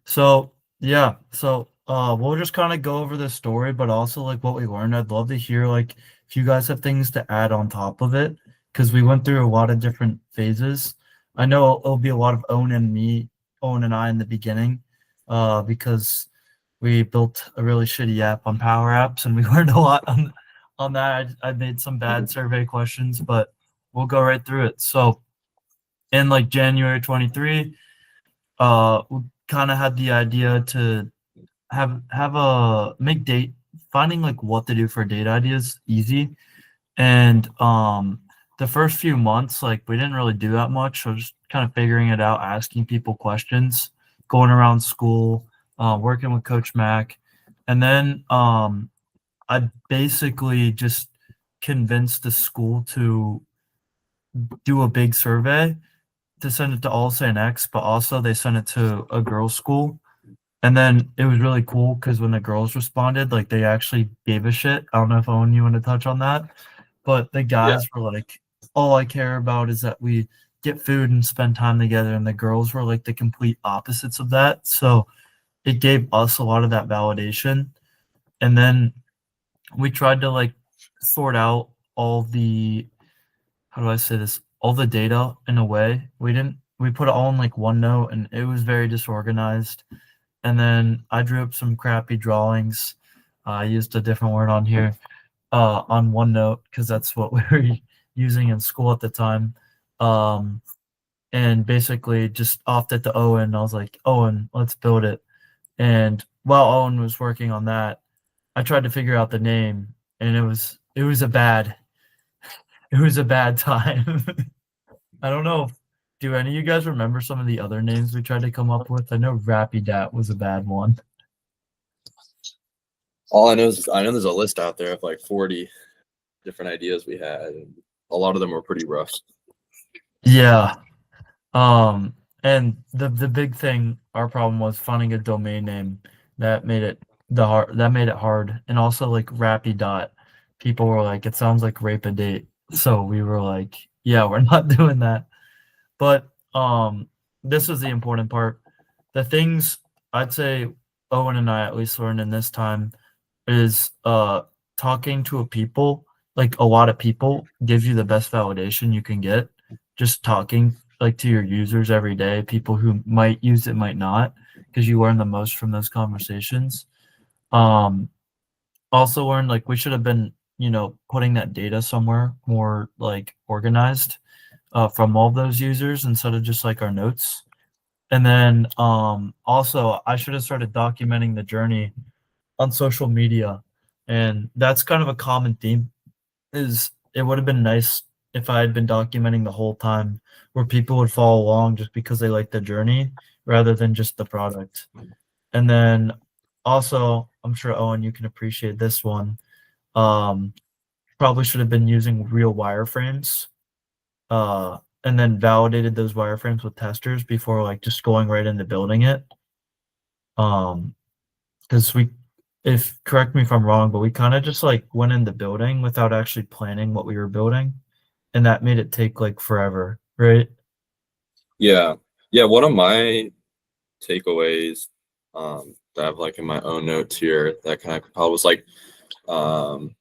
So yeah, we'll just kind of go over the story, but also like what we learned. I'd love to hear like if you guys have things to add on top of it, because we went through a lot of different phases. I know it'll be a lot of Owen and I in the beginning, because we built a really shitty app on Power Apps, and we learned a lot on that. I made some bad survey questions, but we'll go right through it. So in like January 23, we kind of had the idea to have a make date finding like what to do for date ideas easy. And the first few months, like we didn't really do that much. So just kind of figuring it out, asking people questions, going around school, working with Coach Mac. And then I basically just convinced the school to do a big survey to send it to all Saint X, but also they sent it to a girls' school. And then it was really cool because when the girls responded, like they actually gave a shit. I don't know if Owen, you want to touch on that, but the Yeah. guys were like, "All I care about is that we get food and spend time together." And the girls were like the complete opposites of that. So it gave us a lot of that validation. And then we tried to like sort out all the how do I say this? All the data in a way. We put it all in like OneNote and it was very disorganized. And then I drew up some crappy drawings. I used a different word on here, on OneNote because that's what we were using in school at the time. Um, and basically just offed it to Owen. I was like, Owen, let's build it. And while Owen was working on that, I tried to figure out the name, and it was a bad time. I don't know. Do any of you guys remember some of the other names we tried to come up with? I know Rapidat was a bad one. All I know is I know there's a list out there of like 40 different ideas we had, and a lot of them were pretty rough. Yeah. And the big thing, our problem was finding a domain name that made it that made it hard. And also like Rappy dot. People were like, it sounds like rape a date. So we were like, yeah, we're not doing that. But this was the important part. The things I'd say Owen and I at least learned in this time is talking to a people, like a lot of people, gives you the best validation you can get. Just talking like to your users every day, people who might use it, might not, because you learn the most from those conversations. Um, Also learned like we should have been, putting that data somewhere more like organized from all of those users instead of just like our notes. And then also I should have started documenting the journey on social media. And that's kind of a common theme is it would have been nice if I had been documenting the whole time where people would follow along just because they like the journey rather than just the product. And then also, I'm sure Owen, you can appreciate this one. Um, Probably should have been using real wireframes, and then validated those wireframes with testers before like just going right into building it. Um, because we if correct me if I'm wrong, but we kind of just like went into building without actually planning what we were building, and that made it take like forever, right? Yeah. Yeah. One of my takeaways that I have like in my own notes here that kind of compiled was like, um,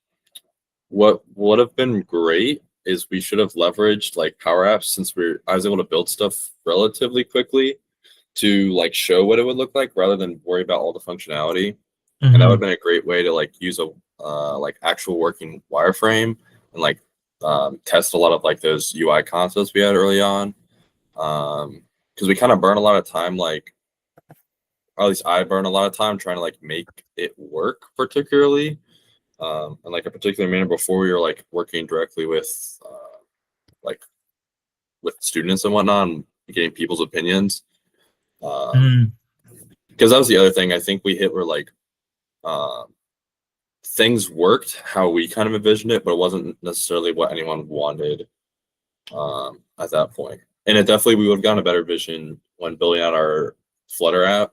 what would have been great is we should have leveraged like Power Apps since I was able to build stuff relatively quickly to like show what it would look like rather than worry about all the functionality. And that would have Mm-hmm. been a great way to like use a like actual working wireframe and like test a lot of like those UI concepts we had early on. Because we kind of burn a lot of time, like or at least I burn a lot of time trying to like make it work, particularly in like a particular manner before we were like working directly with like with students and whatnot and getting people's opinions. Um, Mm, because that was the other thing I think we hit were like uh, things worked how we kind of envisioned it, but it wasn't necessarily what anyone wanted at that point. And it definitely we would have gotten a better vision when building out our Flutter app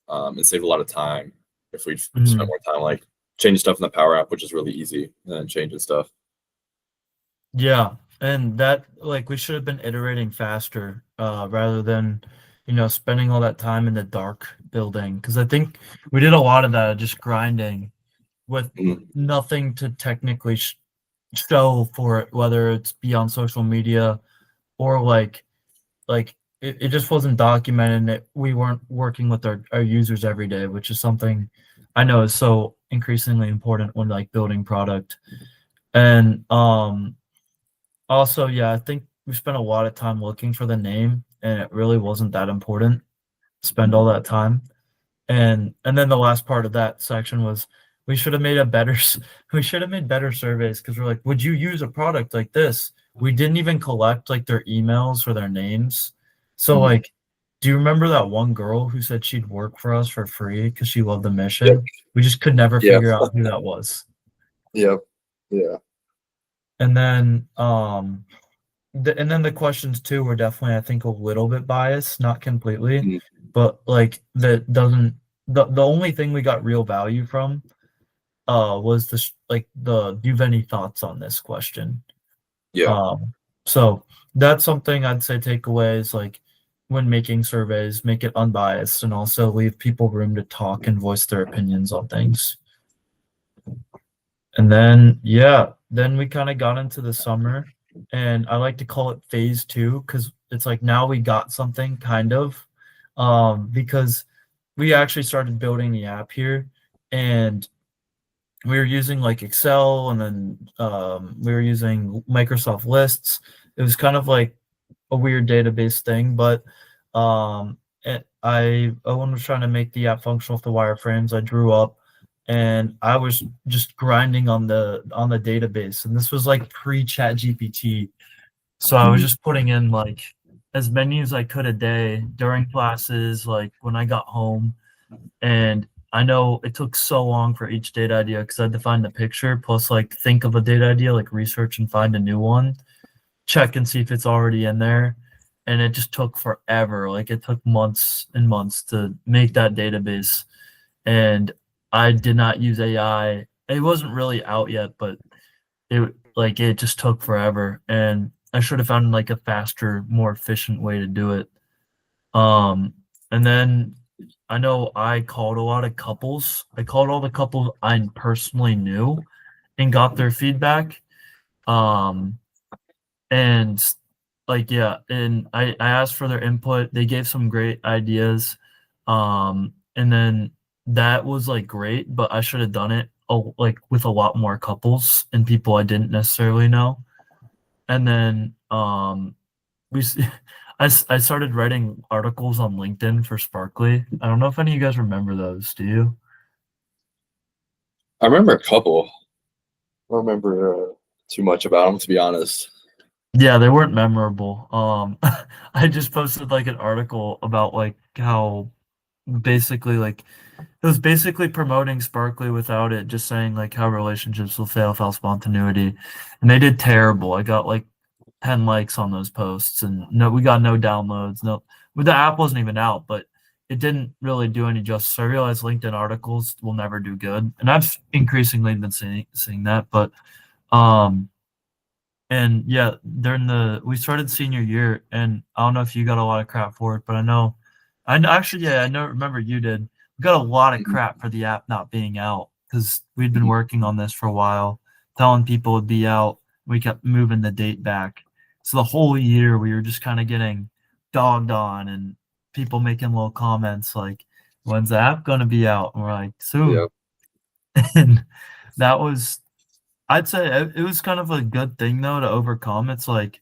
and saved a lot of time if we spent mm. more time like changing stuff in the Power app, which is really easy, and then changing stuff. Yeah, and that like we should have been iterating faster, rather than, spending all that time in the dark building. Because I think we did a lot of that, just grinding with Mhm. nothing to technically show for it, whether it's be on social media or like it just wasn't documented. And we weren't working with our users every day, which is something I know is so increasingly important when like building product. And also, yeah, I think we spent a lot of time looking for the name, and it really wasn't that important to spend all that time. And then the last part of that section was we should have made a better we should have made better surveys because we're like, would you use a product like this? We didn't even collect like their emails or their names. So Mhm. like, do you remember that one girl who said she'd work for us for free because she loved the Yep. mission? We just could never Yeah. figure out who that was. Yep. Yeah. And then the questions too were definitely, I think, a little bit biased, not completely, Mhm. but like that doesn't the only thing we got real value from was this like the do you have any thoughts on this question? Yeah. So that's something I'd say takeaways like when making surveys, make it unbiased and also leave people room to talk and voice their opinions on things. And then, yeah, then we kind of got into the summer, and I like to call it phase two because it's like now we got something kind of, because we actually started building the app here, and we were using like Excel, and then we were using Microsoft Lists. It was kind of like a weird database thing, but Owen was trying to make the app functional with the wireframes. I drew up, and I was just grinding on the database, and this was like pre Chat GPT. So I was Mhm. just putting in like as many as I could a day during classes, like when I got home. And I know it took so long for each data idea because I had to find the picture, plus like think of a data idea, like research and find a new one, check and see if it's already in there. And it just took forever. Like it took months and months to make that database. And I did not use AI. It wasn't really out yet, but it just took forever. And I should have found like a faster, more efficient way to do it. Um, and then I know I called a lot of couples. I called all the couples I personally knew and got their feedback. Um, and like yeah, and I asked for their input. They gave some great ideas. And then that was like great, but I should have done it like with a lot more couples and people I didn't necessarily know. And then we s- I started writing articles on LinkedIn for Sparkly. I don't know if any of you guys remember those, do you? I remember a couple. I don't remember too much about them, to be honest. Yeah, they weren't memorable. I just posted like an article about like how basically like it was basically promoting Sparkly without it, just saying like how relationships will fail without spontaneity. And they did terrible. I got like 10 likes on those posts and no we got no downloads. No, well, the app wasn't even out, but it didn't really do any justice. I realized LinkedIn articles will never do good. And I've increasingly been seeing that, but um and yeah, during the we started senior year, and I don't know if you got a lot of crap for it, but actually, yeah, I know remember you did. We got a lot of Mhm. crap for the app not being out because we'd been Mhm. working on this for a while, telling people it'd be out. We kept moving the date back. So the whole year we were just kind of getting dogged on and people making little comments like, when's the app gonna be out? And we're like, Yeah. soon. And that was I'd say it was kind of a good thing though to overcome. It's like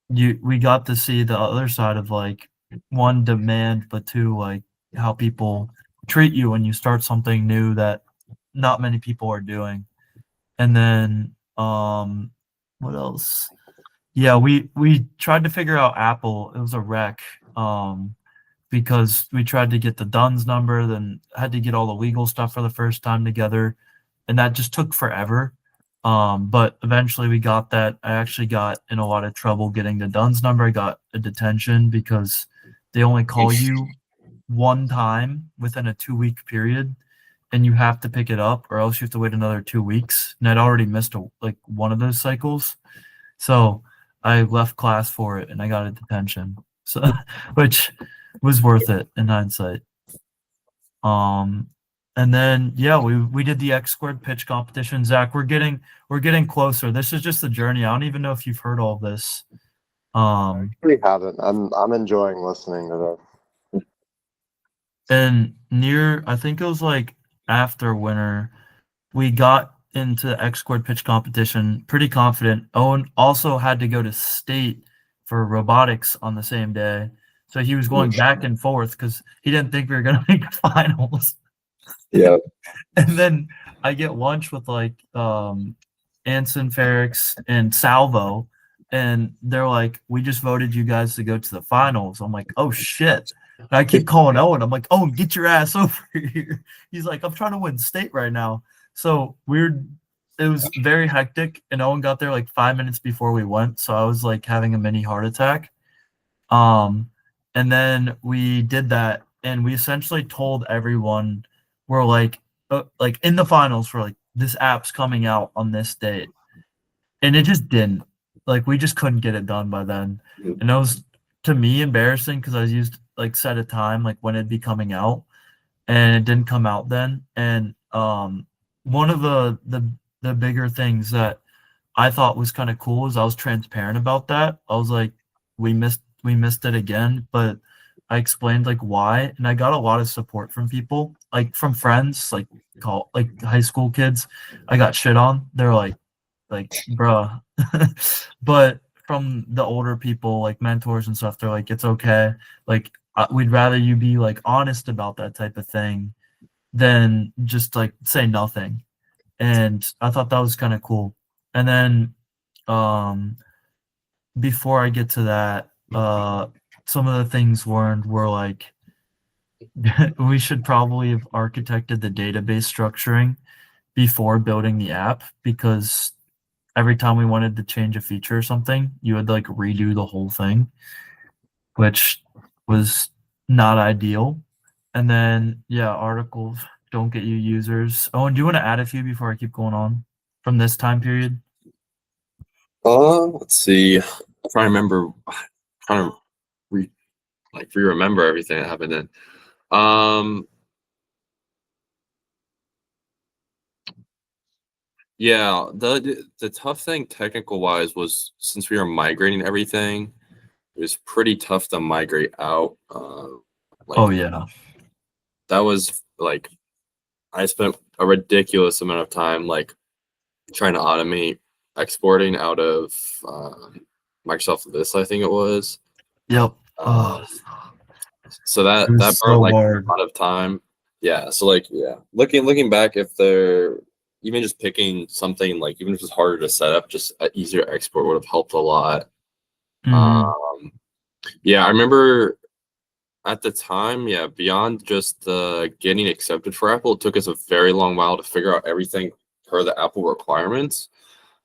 we got to see the other side of like one demand, but two like how people treat you when you start something new that not many people are doing. And then what else? Yeah, we tried to figure out Apple. It was a wreck. Because we tried to get the Duns number, then had to get all the legal stuff for the first time together, and that just took forever. But eventually we got that. I actually got in a lot of trouble getting the Duns number. I got a detention because they only call you one time within a 2 week period, and you have to pick it up, or else you have to wait another 2 weeks. And I'd already missed like one of those cycles, so I left class for it, and I got a detention. So, which was worth it in hindsight. Um, and then yeah, we did the X squared pitch competition. Zach, we're getting closer. This is just the journey. I don't even know if you've heard all this. I Um, actually haven't. I'm enjoying listening to and near, I think it was like after winter, we got into the X squared pitch competition pretty confident. Owen also had to go to state for robotics on the same day. So he was going Mm. back and forth because he didn't think we were going to make finals. Yeah. And then I get lunch with like Anson Ferrix and Salvo, and they're like, "We just voted you guys to go to the finals." I'm like, "Oh shit!" And I keep calling Owen. I'm like, "Owen, get your ass over here." He's like, "I'm trying to win state right now." So weird. It was very hectic, and Owen got there like 5 minutes before we went. So I was like having a mini heart attack. Um, and then we did that, and we essentially told everyone we're like in the finals for like this app's coming out on this date, and it just didn't. Like we just couldn't get it done by then, Mhm. and it was to me embarrassing because I used like set a time like when it'd be coming out, and it didn't come out then. And one of the bigger things that I thought was kind of cool is I was transparent about that. I was like, we missed it again, but I explained like why, and I got a lot of support from people, like from friends, like high school kids. I got shit on. They're like, bruh. But from the older people, like mentors and stuff, they're like, it's okay. Like, we'd rather you be like honest about that type of thing than just like say nothing. And I thought that was kind of cool. And then um before I get to that, some of the things learned were like we should probably have architected the database structuring before building the app because every time we wanted to change a feature or something, you would like redo the whole thing, which was not ideal. And then yeah, articles don't get you users. Oh, and do you want to add a few before I keep going on from this time period? Let's see. I'm trying to remember. Trying to remember everything that happened then. Um, yeah, the tough thing technical wise was since we were migrating everything, it was pretty tough to migrate out. Oh Like yeah. that was like I spent a ridiculous amount of time like trying to automate exporting out of Microsoft List, I think it was. Yep. Um, Oh, so it that was burned so like hard. a lot of time. Yeah. So like yeah, looking back, if they're even just picking something like even if it's harder to set up, just an easier export would have helped a lot. Mhm. Um, yeah, I remember at the time, yeah, beyond just getting accepted for Apple, it took us a very long while to figure out everything per the Apple requirements.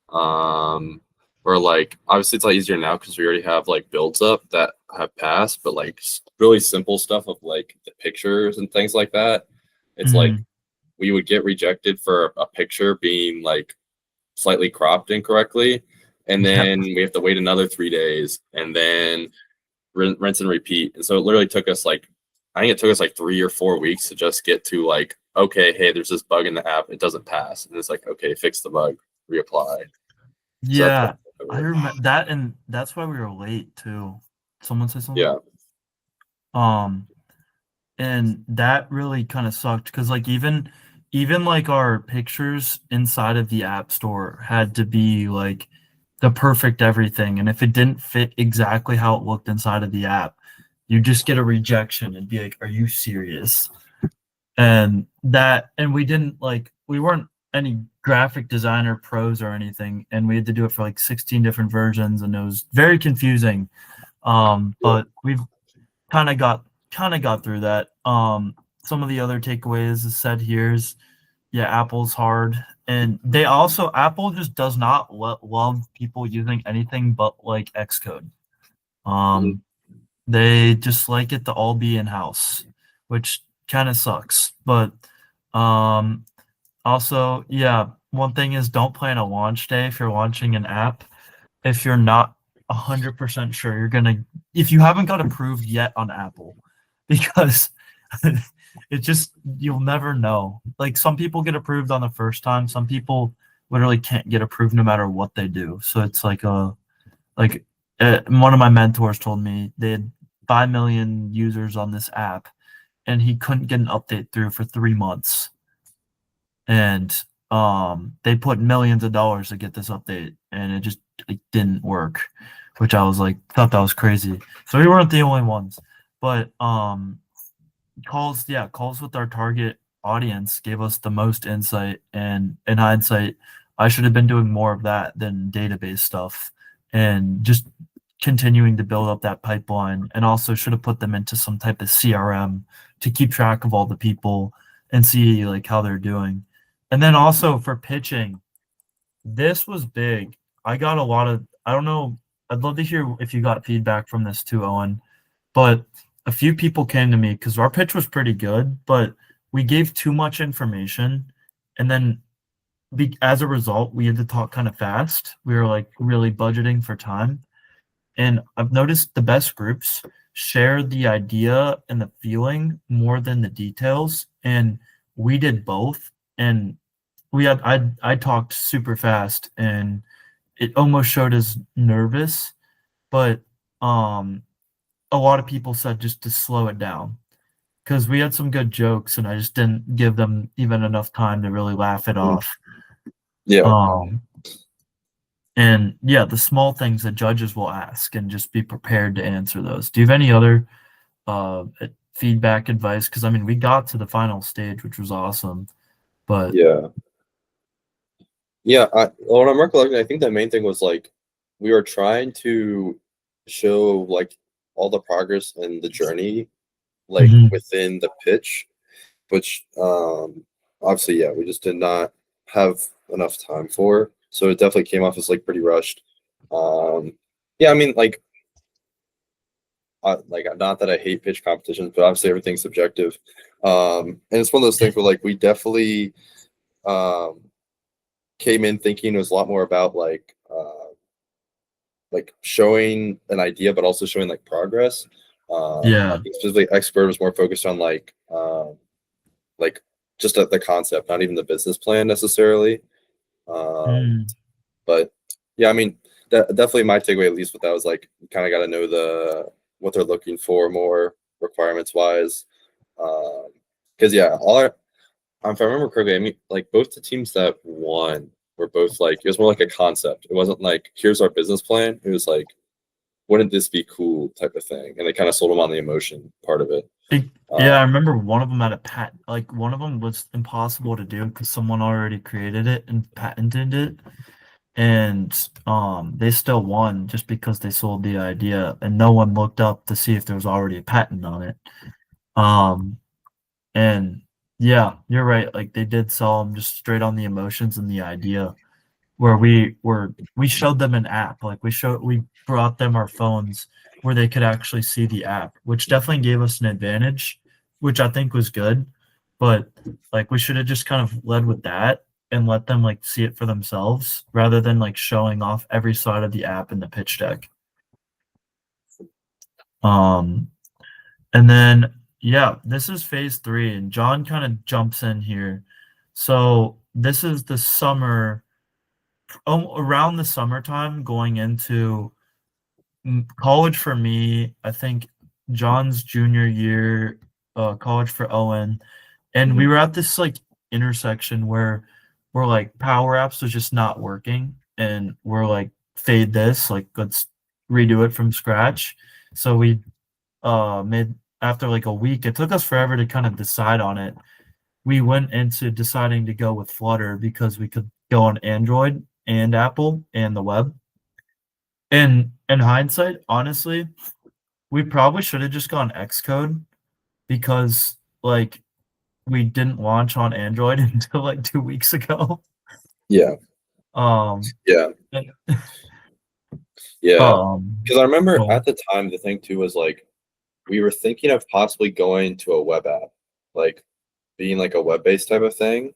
Um, or like obviously it's a lot easier now because we already have like builds up that have passed, but like really simple stuff of like the pictures and things like that. It's like Mhm. we would get rejected for a picture being like slightly cropped incorrectly, and Yep. then we have to wait another 3 days, and then rinse and repeat. And so it literally took us like, I think it took us like 3 or 4 weeks to just get to like, okay, hey, there's this bug in the app, it doesn't pass, and it's like, okay, fix the bug, reapply. So that's Yeah, I remember that, and that's why we were late too. Someone say something? yeah. Um, and that really kind of sucked because like even like our pictures inside of the app store had to be like the perfect everything, and if it didn't fit exactly how it looked inside of the app, you just get a rejection and be like, "Are you serious?" And we didn't like we weren't any graphic designer pros or anything, and we had to do it for like 16 different versions, and it was very confusing. Yeah. But we've kind of got through that. Some of the other takeaways is said here is yeah, Apple's hard, and they also Apple just does not love people using anything but like Xcode. Mhm. Um, they just like it to all be in house, which kind of sucks. But um, also, yeah, one thing is don't plan a launch day if you're launching an app. If you're not 100% sure you're gonna, if you haven't got approved yet on Apple, because it just you'll never know. Like some people get approved on the first time, some people literally can't get approved no matter what they do. So it's like one of my mentors told me they had 5 million users on this app and he couldn't get an update through for 3 months. And they put millions of dollars to get this update and it just didn't work, which I was like thought that was crazy. So we weren't the only ones. But calls with our target audience gave us the most insight, and in hindsight I should have been doing more of that than database stuff and just continuing to build up that pipeline, and also should have put them into some type of CRM to keep track of all the people and see like how they're doing. And then also for pitching, this was big. I got a lot of, I don't know, I'd love to hear if you got feedback from this too, Owen, but a few people came to me because our pitch was pretty good, but we gave too much information. And then as a result, we had to talk kind of fast. We were like really budgeting for time. And I've noticed the best groups share the idea and the feeling more than the details. And we did both. And I talked super fast and it almost showed as nervous, but a lot of people said just to slow it down because we had some good jokes and I just didn't give them even enough time to really laugh it off. Yeah. And yeah, the small things that judges will ask and just be prepared to answer those. Do you have any other feedback advice? Because I mean, we got to the final stage, which was awesome, but Yeah. When I'm recollecting, I think the main thing was like we were trying to show like all the progress and the journey like within the pitch, which obviously we just did not have enough time for. So it definitely came off as like pretty rushed. I mean like not that I hate pitch competitions, but obviously everything's subjective. And it's one of those things where like we definitely came in thinking it was a lot more about like showing an idea, but also showing like progress. Yeah. I think specifically expert was more focused on like just the concept, not even the business plan necessarily. But yeah, I mean, definitely my takeaway, at least with that, was like you kind of got to know what they're looking for more requirements wise. Because if I remember correctly, I mean, like both the teams that won were both like it was more like a concept. It wasn't like here's our business plan. It was like, wouldn't this be cool type of thing, and they kind of sold them on the emotion part of it. Yeah, I remember one of them had a patent. Like one of them was impossible to do because someone already created it and patented it, and they still won just because they sold the idea, and no one looked up to see if there was already a patent on it. And yeah, you're right. Like they did sell them just straight on the emotions and the idea. Where we showed them an app, like we brought them our phones where they could actually see the app, which definitely gave us an advantage, which I think was good. But like we should have just kind of led with that and let them like see it for themselves rather than like showing off every side of the app in the pitch deck. And then yeah, this is phase 3, and John kind of jumps in here. So this is the summer. Around the summertime going into college for me. I think John's junior year, college for Owen, and we were at this like intersection where we're like Power Apps was just not working, and we're like fade this, like let's redo it from scratch. So we made after like a week, it took us forever to kind of decide on it. We went into deciding to go with Flutter because we could go on Android and Apple and the web. And in hindsight, honestly, we probably should have just gone Xcode because like we didn't launch on Android until like 2 weeks ago. Yeah. Um Yeah. Because I remember well, at the time the thing too was like we were thinking of possibly going to a web app, like being like a web-based type of thing.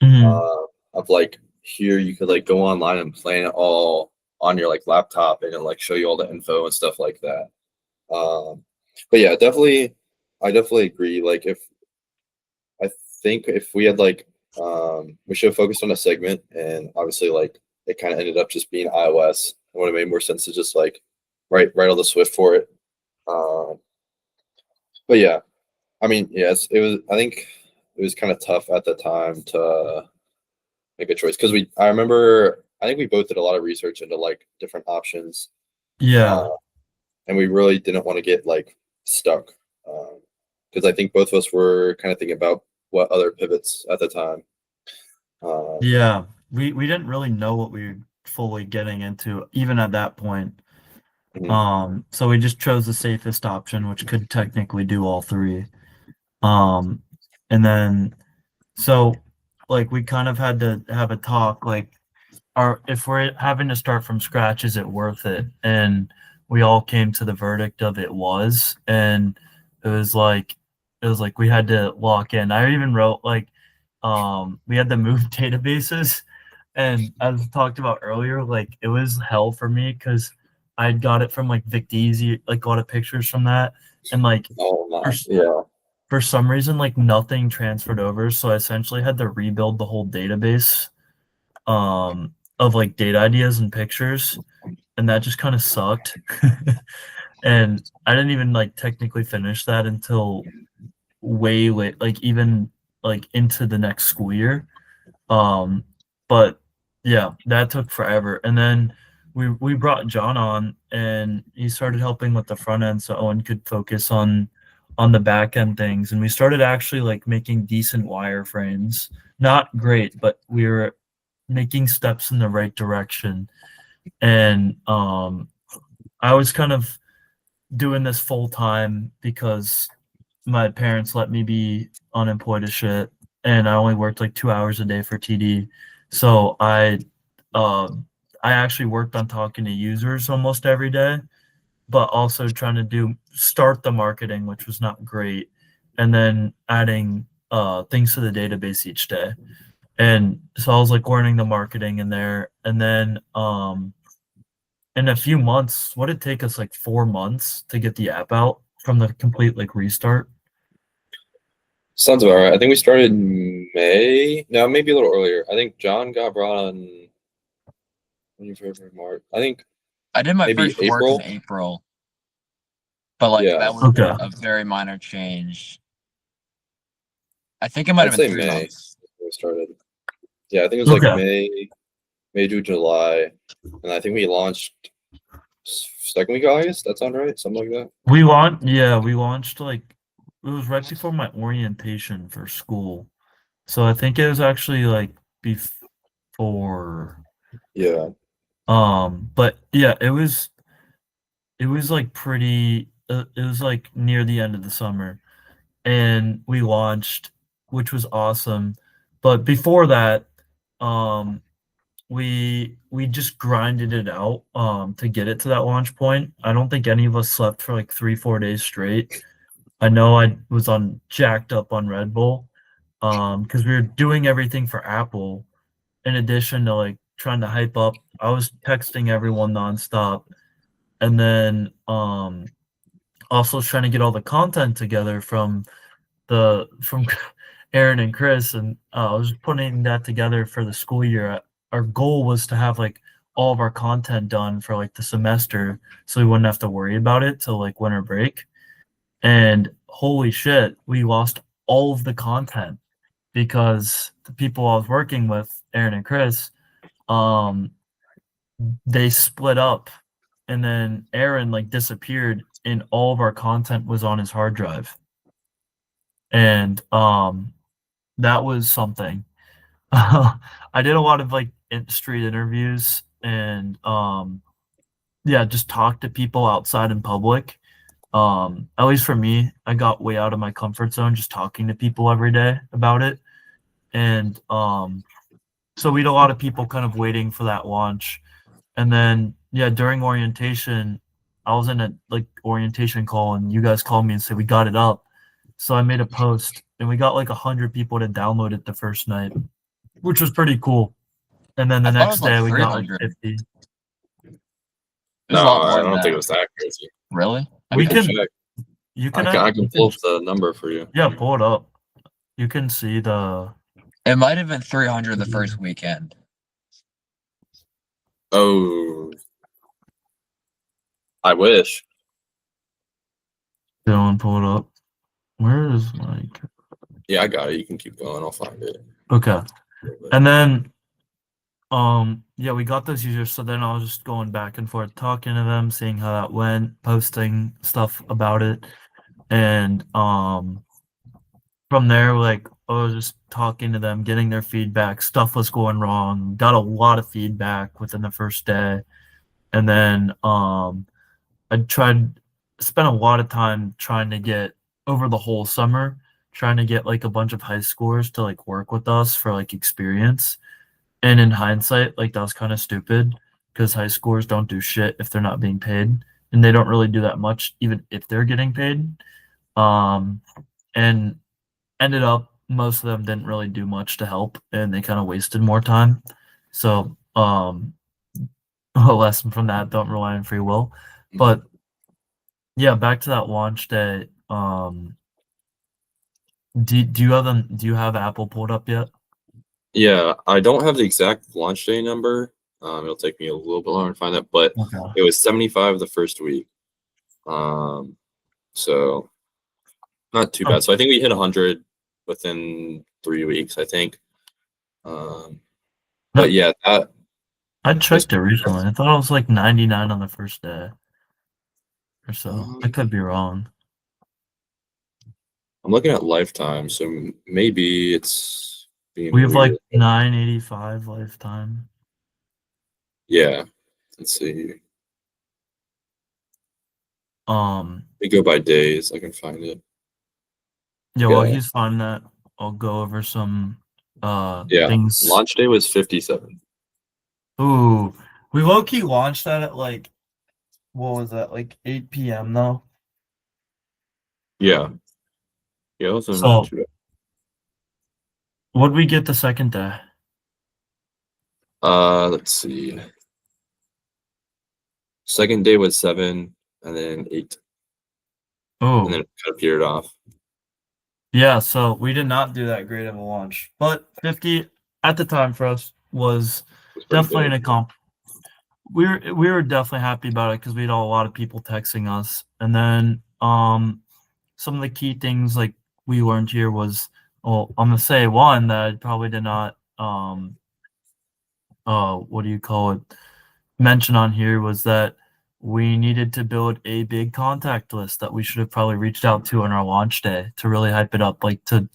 Of like here you could like go online and plan it all on your like laptop and it'll like show you all the info and stuff like that. But yeah, definitely I definitely agree. Like I think if we had like we should have focused on a segment, and obviously like it kind of ended up just being iOS. It would have made more sense to just like write all the Swift for it. Um, but yeah, I mean, yes, it was. I think it was kind of tough at the time to make a choice because I remember I think we both did a lot of research into like different options, Yeah, uh, and we really didn't want to get like stuck because I think both of us were kind of thinking about what other pivots at the time. Um, yeah. We didn't really know what we were fully getting into, even at that point. mhm. So we just chose the safest option, which could technically do all three. Um, and then so like we kind of had to have a talk, like, are if we're having to start from scratch, is it worth it? And we all came to the verdict of it was, and it was like we had to lock in. I even wrote like we had to move databases, and as talked about earlier, like it was hell for me because I got it from like VicDeasy, like got a pictures from that, and like Oh for my, yeah. for some reason like nothing transferred over, so I essentially had to rebuild the whole database of like date ideas and pictures, and that just kind of sucked. And I didn't even like technically finish that until way late, like even like into the next school year. um but yeah, that took forever. And then we brought John on, and he started helping with the front end so Owen could focus on the back end things, and we started actually like making decent wireframes. Not great, but we were making steps in the right direction. And I was kind of doing this full time because my parents let me be unemployed as shit, and I only worked like 2 hours a day for TD. So um I actually worked on talking to users almost every day, but also trying to do start the marketing, which was not great, and then adding things to the database each day. And so I was like learning the marketing in there. And then in a few months, what did it take us like 4 months to get the app out from the complete like restart? Sounds about right. I think we started in May. No, maybe a little earlier. I think John got brought on February, March. I think I did my maybe first work in April. April, but like Yeah, that was Okay. a very minor change. I think it might I'd have been say 3 May months. when we started. Yeah, I think it was like Okay. May to July, and I think we launched second week of August. That sound right? Something like that. We launched like it was right before my orientation for school. So I think it was actually like before. Yeah. But yeah, it was like pretty it was like near the end of the summer, and we launched, which was awesome. But before that, um we just grinded it out to get it to that launch point. I don't think any of us slept for like 3 4 days straight. I know I was on jacked up on Red Bull because we were doing everything for Apple in addition to like trying to hype up. I was texting everyone nonstop, and then also trying to get all the content together from Aaron and Chris, and I was putting that together for the school year. Our goal was to have like all of our content done for like the semester, so we wouldn't have to worry about it till like winter break. And holy shit, we lost all of the content because the people I was working with, Aaron and Chris, um, they split up, and then Aaron like disappeared, and all of our content was on his hard drive. And that was something. I did a lot of like street interviews, and yeah, just talk to people outside in public. At least for me, I got way out of my comfort zone just talking to people every day about it. And so we had a lot of people kind of waiting for that launch. And then yeah, during orientation, I was in a like orientation call, and you guys called me and said we got it up. So I made a post, and we got like 100 people to download it the first night, which was pretty cool. And then the I thought it next was like day we got like 300. 50. It was No, a lot I more than don't think it that. was that crazy. Really? We We can Okay. can check. You I can can, act, I can pull up the number for you. yeah, pull it up. You can see the It might have been 300 the first weekend. Oh, I wish. Dylan, pull it up. Where is like Yeah, I got it. You can keep going. I'll find it. okay. And then yeah, we got those users, so then I was just going back and forth talking to them, seeing how that went, posting stuff about it. And from there, like I was just talking to them, getting their feedback. Stuff was going wrong. Got a lot of feedback within the first day. And then I tried spent a lot of time trying to get over the whole summer, trying to get like a bunch of high schoolers to like work with us for like experience. And in hindsight, like that was kind of stupid because high schoolers don't do shit if they're not being paid, and they don't really do that much even if they're getting paid. And ended up most of them didn't really do much to help, and they kind of wasted more time. So a lesson from that: don't rely on free will. But yeah, back to that launch day. Do you have them? Do you have Apple pulled up yet? Yeah, I don't have the exact launch day number. It'll take me a little bit longer to find that, but Okay. it was 75 the first week. So not too bad. So I think we hit 100 within 3 weeks, I think. But yeah, that I was checked it recently. I thought it was like 99 on the first day or so. I um, could be wrong. I'm looking at lifetime, so maybe it's being We have like weird. 985 lifetime. Yeah, let's see. We go by days. I can find it. Yeah, well, Yeah, he's fine that I'll go over some yeah. things. Launch day was 57. Ooh, we low key launched that at like what was that, like 8 p.m. though? Yeah, yeah. It wasn't So too bad. what'd we get the second day? Let's see. Second day was 7, and then 8, and then Oh, it kind of petered off. yeah, so we did not do that great of a launch. But 50 at the time for us was It was pretty definitely an good. accomplishment. We were definitely happy about it because we had a lot of people texting us. And then some of the key things like we learned here was, well, I'm gonna say one that I probably did not what do you call it, mention on here was that we needed to build a big contact list that we should have probably reached out to on our launch day to really hype it up, like to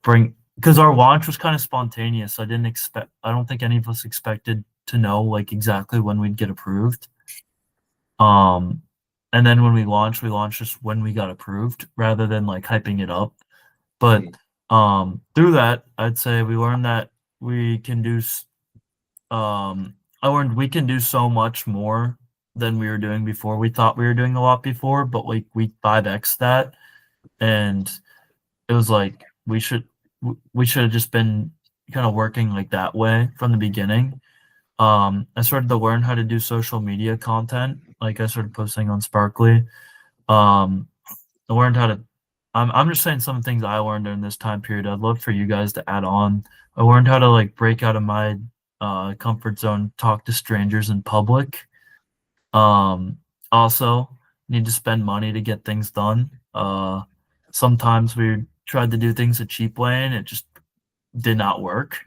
bring, because our launch was kind of spontaneous. I don't think any of us expected to know like exactly when we'd get approved. Um, and then when we launched just when we got approved rather than like hyping it up. But Mm. through that, I'd say we learned that we can do I learned we can do so much more than we were doing before. We thought we were doing a lot before, but like we 5x that, and it was like we should have just been kind of working like that way from the beginning. I started to learn how to do social media content. Like I started posting on Sparkli. Um, I learned how to. I'm just saying some things I learned during this time period. I'd love for you guys to add on. I learned how to like break out of my comfort zone, talk to strangers in public. Also, need to spend money to get things done. Sometimes we tried to do things a cheap way and it just did not work.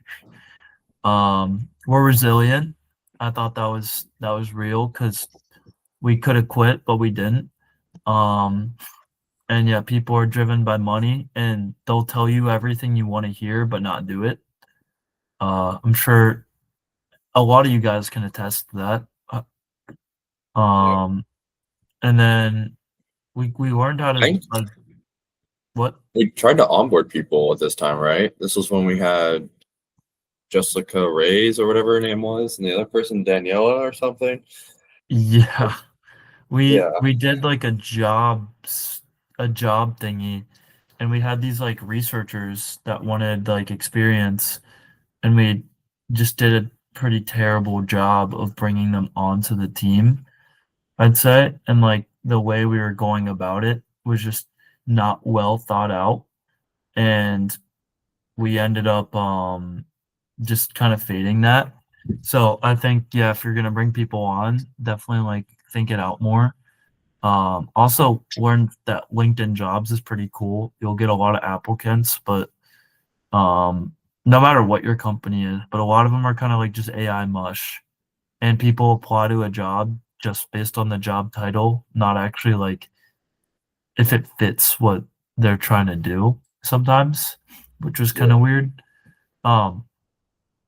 We're resilient. I thought that was real because we could have quit, but we didn't. Um, and yeah, people are driven by money and they'll tell you everything you want to hear, but not do it. I'm sure a lot of you guys can attest to that. Yeah. Um, and then we learned how I to think like what? we tried to onboard people at this time, right? This was when we had Jessica Reyes or whatever her name was, and the other person Daniela or something. Yeah, Yeah. we did like a job thingy, and we had these like researchers that wanted like experience, and we just did a pretty terrible job of bringing them onto the team, I'd say. And like the way we were going about it was just not well thought out, and we ended up just kind of fading that. So I think, yeah, if you're gonna bring people on, definitely like think it out more. Also learn that LinkedIn Jobs is pretty cool. You'll get a lot of applicants, but no matter what your company is, but a lot of them are kind of like just AI mush, and people apply to a job just based on the job title, not actually like if it fits what they're trying to do sometimes, which was kind of weird. Um,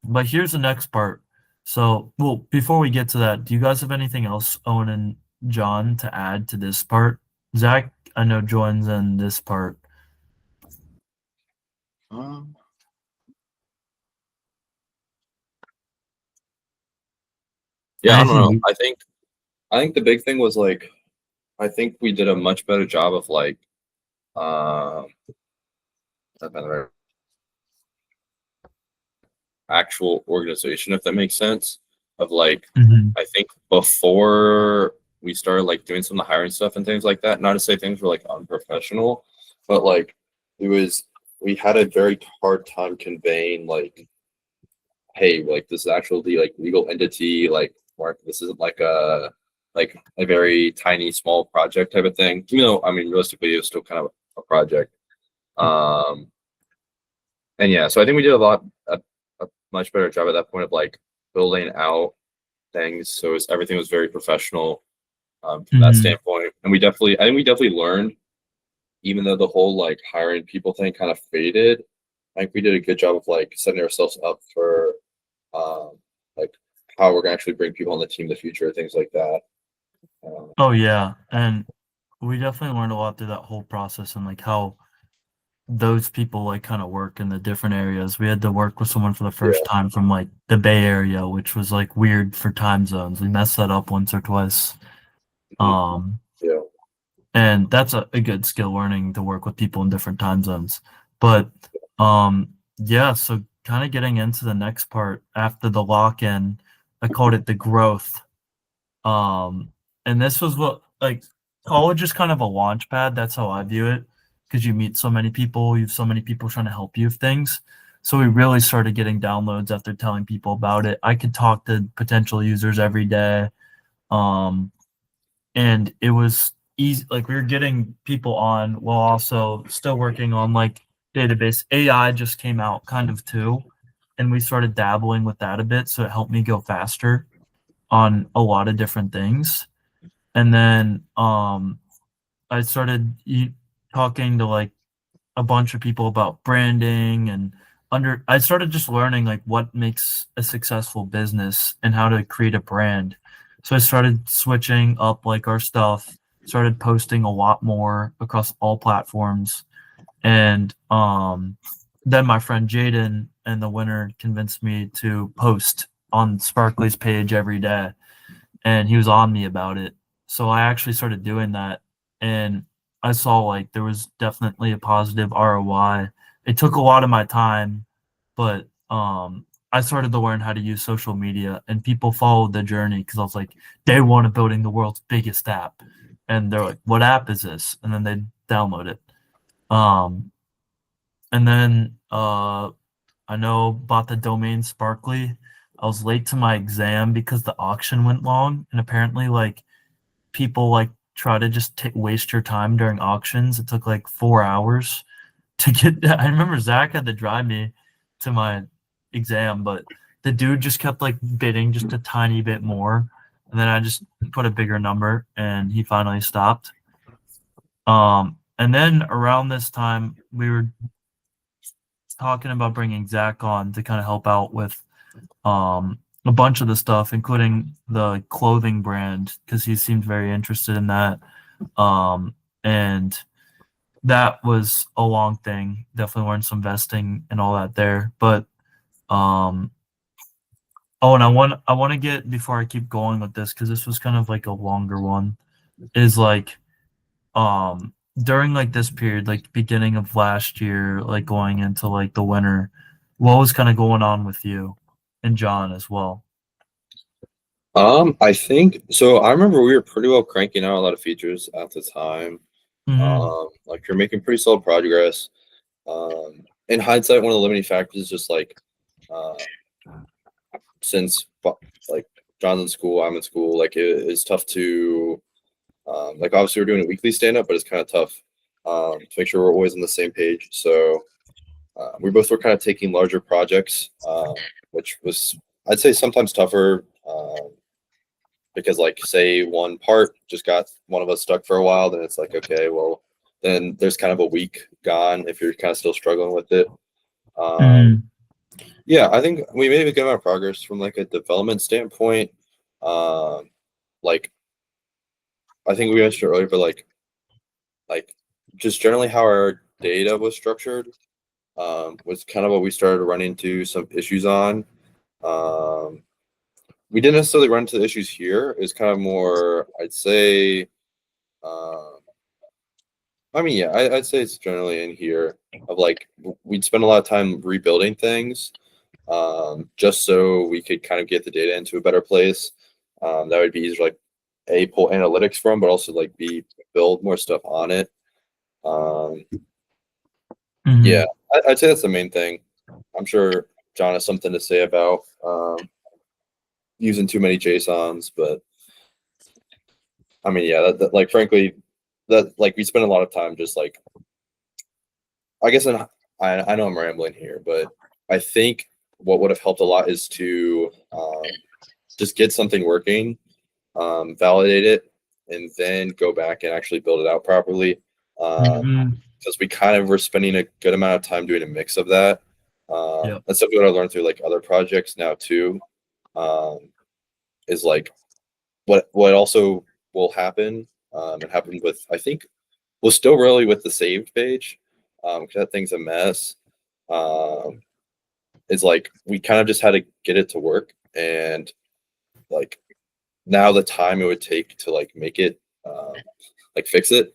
but here's the next part. So, well, before we get to that, do you guys have anything else, Owen and John, to add to this part? Zach, I know joins in this part. Um, yeah, I don't know. Anything? I think the big thing was like I think we did a much better job of like actual organization, if that makes sense. Of like, Mhm. I think before we started like doing some of the hiring stuff and things like that, not to say things were like unprofessional, but like it was, we had a very hard time conveying like, hey, like this is actually like legal entity, like Mark, this isn't like a very tiny small project type of thing. You know, I mean, realistically, it was still kind of a project. Um, and yeah, so I think we did a much better job at that point of like building out things. So everything was very professional from that Mhm. standpoint. And I think we definitely learned, even though the whole like hiring people thing kind of faded. I think we did a good job of like setting ourselves up for um, like how we're gonna actually bring people on the team in the future, things like that. Oh yeah, and we definitely learned a lot through that whole process and like how those people like kind of work in the different areas. We had to work with someone for the first Yeah. time from like the Bay Area, which was like weird for time zones. We messed that up once or twice. Mhm. Um, Yeah. and that's a good skill learning to work with people in different time zones. But yeah, so kind of getting into the next part after the lock-in, I called it the growth. Um, and this was what like college is kind of a launch pad. That's how I view it because you meet so many people, you have so many people trying to help you with things. So we really started getting downloads after telling people about it. I could talk to potential users every day. Um, and it was easy. Like we were getting people on while also still working on like database. AI just came out kind of too, and we started dabbling with that a bit. So it helped me go faster on a lot of different things. And then I started talking to like a bunch of people about branding and I started just learning like what makes a successful business and how to create a brand. So I started switching up like our stuff, started posting a lot more across all platforms. And then my friend Jaden and the winner convinced me to post on Sparkli's page every day, and he was on me about it. So I actually started doing that, and I saw like there was definitely a positive ROI. It took a lot of my time, but I started to learn how to use social media, and people followed the journey because I was like, day one of building the world's biggest app, and they're like, "What app is this?" And then they download it. Um, and then I know bought the domain Sparkly. I was late to my exam because the auction went long, and apparently, like people like try to just waste your time during auctions. It took like 4 hours to get. I remember Zach had to drive me to my exam, but the dude just kept like bidding just a tiny bit more, and then I just put a bigger number, and he finally stopped. And then around this time, we were talking about bringing Zach on to kind of help out with a bunch of the stuff, including the clothing brand, because he seemed very interested in that. And that was a long thing. Definitely learned some vesting and all that there. But um, oh, and I want to get before I keep going with this because this was kind of like a longer one. Is like during like this period, like beginning of last year, like going into like the winter, what was kind of going on with you and John as well? I think so. I remember we were pretty well cranking out a lot of features at the time. Like you're making pretty solid progress. In hindsight, one of the limiting factors is just like since like John's in school, I'm in school, like it's tough to like obviously we're doing a weekly stand up, but it's kind of tough to make sure we're always on the same page. So we both were kind of taking larger projects, which was I'd say sometimes tougher because like say one part just got one of us stuck for a while, then it's like okay, well then there's kind of a week gone if you're kind of still struggling with it. Yeah, I think we made a good amount of progress from like a development standpoint. Like I think we mentioned earlier, but like just generally how our data was structured was kind of what we started to run into some issues on. We didn't necessarily run into the issues here. It was kind of more, I'd say, I mean, yeah, I'd say it's generally in here of like we'd spend a lot of time rebuilding things just so we could kind of get the data into a better place. That would be easier, like a pull analytics from, but also like b build more stuff on it. Yeah, I'd say that's the main thing. I'm sure John has something to say about using too many JSONs, but I mean, yeah, that like frankly, that like we spend a lot of time just like I guess I know I'm rambling here, but I think what would have helped a lot is to just get something working, validate it, and then go back and actually build it out properly. Because we kind of were spending a good amount of time doing a mix of that. That's something that I learned through like other projects now too. Is like what also will happen and happened with I think well still really with the saved page because that thing's a mess. It's like we kind of just had to get it to work and like now the time it would take to like make it like fix it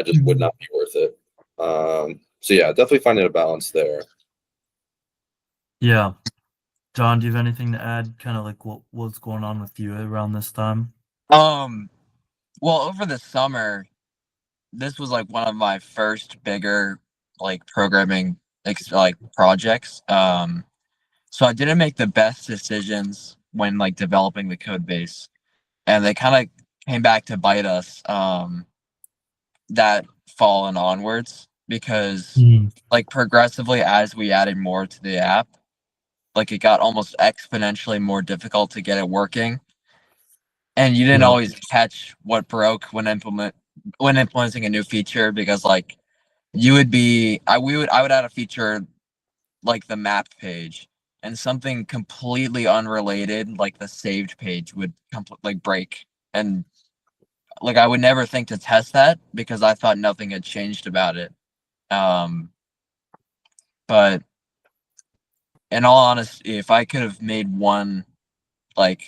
just would not be worth it. So yeah, definitely finding a balance there. Yeah. John, do you have anything to add? Kind of like what's going on with you around this time? Well, over the summer, this was like one of my first bigger like programming like projects. So I didn't make the best decisions when like developing the code base, and they kind of came back to bite us that fall and onwards because like progressively as we added more to the app, like it got almost exponentially more difficult to get it working, and you didn't always catch what broke when implementing a new feature because like you would be I would add a feature like the map page, and something completely unrelated like the saved page would like break, and like I would never think to test that because I thought nothing had changed about it. But in all honesty, if I could have made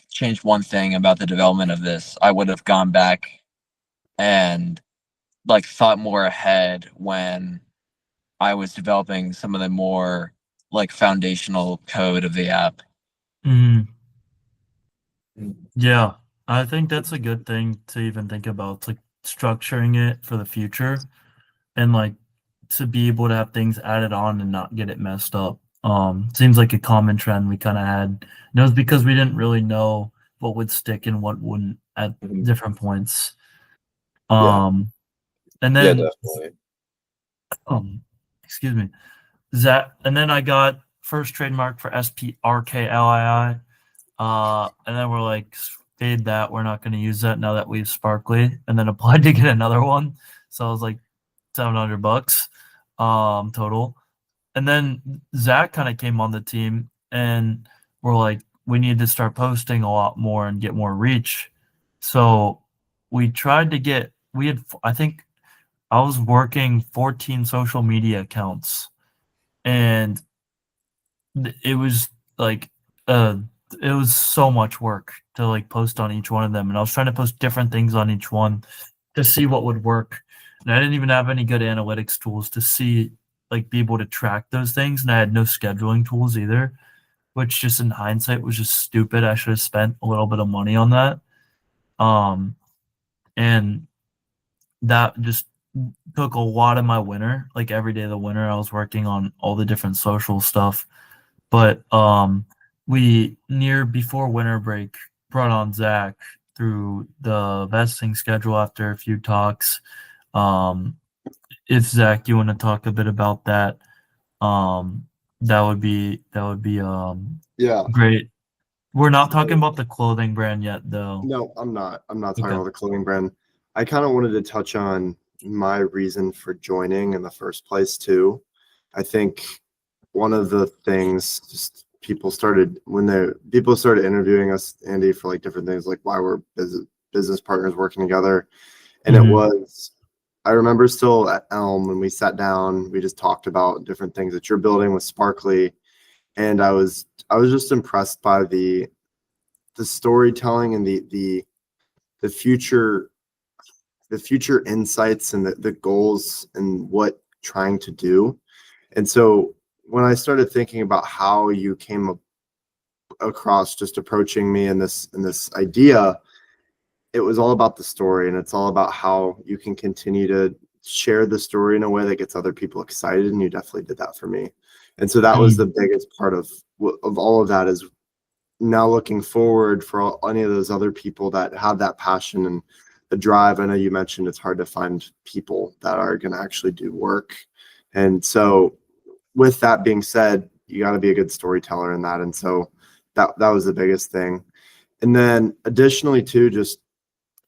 changed one thing about the development of this, I would have gone back and like thought more ahead when I was developing some of the more like foundational code of the app. Yeah, I think that's a good thing to even think about. It's like structuring it for the future and like to be able to have things added on and not get it messed up. Seems like a common trend we kind of had. And it was because we didn't really know what would stick and what wouldn't at different points. And Yeah, then definitely. Excuse me. That and then I got first trademark for SPRKLII. And then we're like, fade that. We're not going to use that now that we have Sparkli. And then applied to get another one. So I was like $700 total. And then Zach kind of came on the team, and we're like, we need to start posting a lot more and get more reach. So we tried to get. We had. I think I was working 14 social media accounts, and it was like it was so much work to like post on each one of them, and I was trying to post different things on each one to see what would work, and I didn't even have any good analytics tools to see like be able to track those things, and I had no scheduling tools either, which just in hindsight was just stupid. I should have spent a little bit of money on that. And that just took a lot of my winter, like every day of the winter, I was working on all the different social stuff. But we near before winter break brought on Zach through the vesting schedule after a few talks. Um, if Zach, you want to talk a bit about that, um, that would be Yeah. great. We're not talking about the clothing brand yet, though. No, I'm not. I'm not talking Okay. about the clothing brand. I kind of wanted to touch on my reason for joining in the first place too. I think one of the things just people started interviewing us, Andy, for like different things, like why we're business partners working together. And it Mhm. was, I remember still at Elm when we sat down, we just talked about different things that you're building with Sparkly. And I was just impressed by the storytelling and the future insights and the goals and what trying to do. And so when I started thinking about how you came across just approaching me in this idea, it was all about the story, and it's all about how you can continue to share the story in a way that gets other people excited, and you definitely did that for me. And so that was the Mm. biggest part of all of that, is now looking forward for any of those other people that have that passion and the drive. I know you mentioned it's hard to find people that are going to actually do work. And so with that being said, you got to be a good storyteller in that. And so that was the biggest thing. And then additionally too, just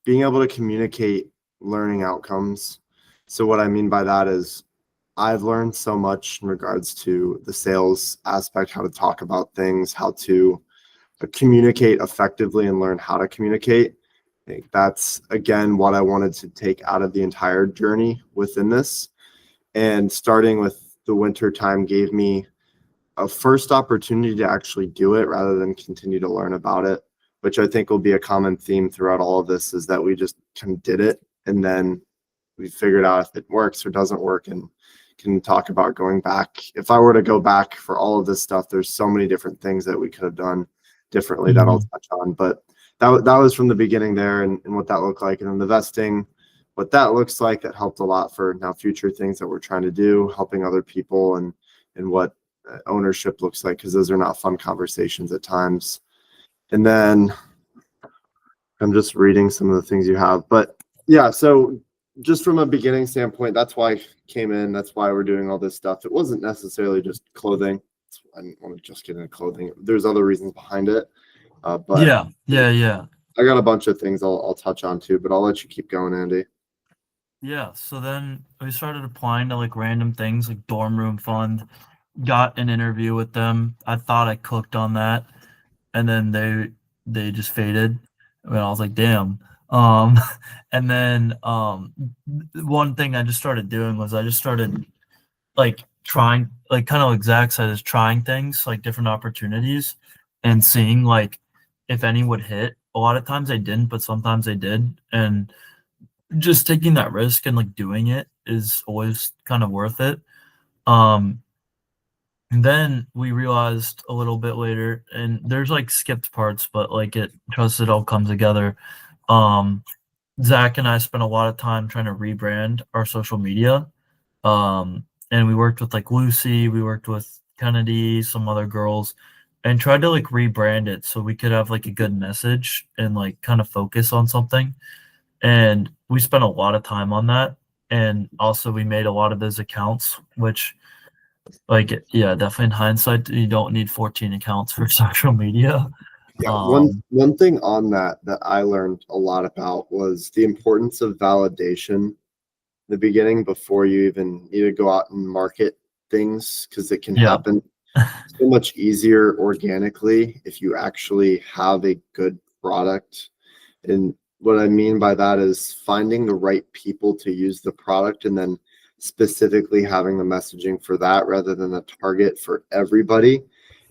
being able to communicate learning outcomes. So what I mean by that is I've learned so much in regards to the sales aspect, how to talk about things, how to communicate effectively and learn how to communicate. I think that's again what I wanted to take out of the entire journey within this. And starting with the winter time gave me a first opportunity to actually do it rather than continue to learn about it, which I think will be a common theme throughout all of this, is that we just kind of did it and then we figured out if it works or doesn't work, and can talk about going back. If I were to go back for all of this stuff, there's so many different things that we could have done differently that I'll Mhm. touch on. But that was from the beginning there, and what that looked like. And then the vesting, what that looks like, that helped a lot for now future things that we're trying to do, helping other people, and what ownership looks like, because those are not fun conversations at times. And then I'm just reading some of the things you have. But yeah, so just from a beginning standpoint, that's why I came in. That's why we're doing all this stuff. It wasn't necessarily just clothing. I didn't want to just get into clothing. There's other reasons behind it. But Yeah. I got a bunch of things I'll touch on too, but I'll let you keep going, Andy. Yeah, so then we started applying to like random things like dorm room fund, got an interview with them. I thought I cooked on that, and then they just faded. And I was like, damn. Um, and then one thing I just started doing was I just started like trying, like kind of like Zach said, is trying things like different opportunities and seeing like if any would hit. A lot of times they didn't, but sometimes they did, and just taking that risk and like doing it is always kind of worth it. Um, and then we realized a little bit later, and there's like skipped parts, but like it trust it all comes together. Um, Zach and I spent a lot of time trying to rebrand our social media. And we worked with like Lucy, we worked with Kennedy, some other girls, and tried to like rebrand it so we could have like a good message and like kind of focus on something. And we spent a lot of time on that. And also we made a lot of those accounts, which like yeah, definitely in hindsight, you don't need 14 accounts for social media. Yeah, Um, one thing on that I learned a lot about was the importance of validation in the beginning before you even need to go out and market things, because it can yeah. happen so much easier organically if you actually have a good product. And what I mean by that is finding the right people to use the product, and then specifically having the messaging for that rather than a target for everybody.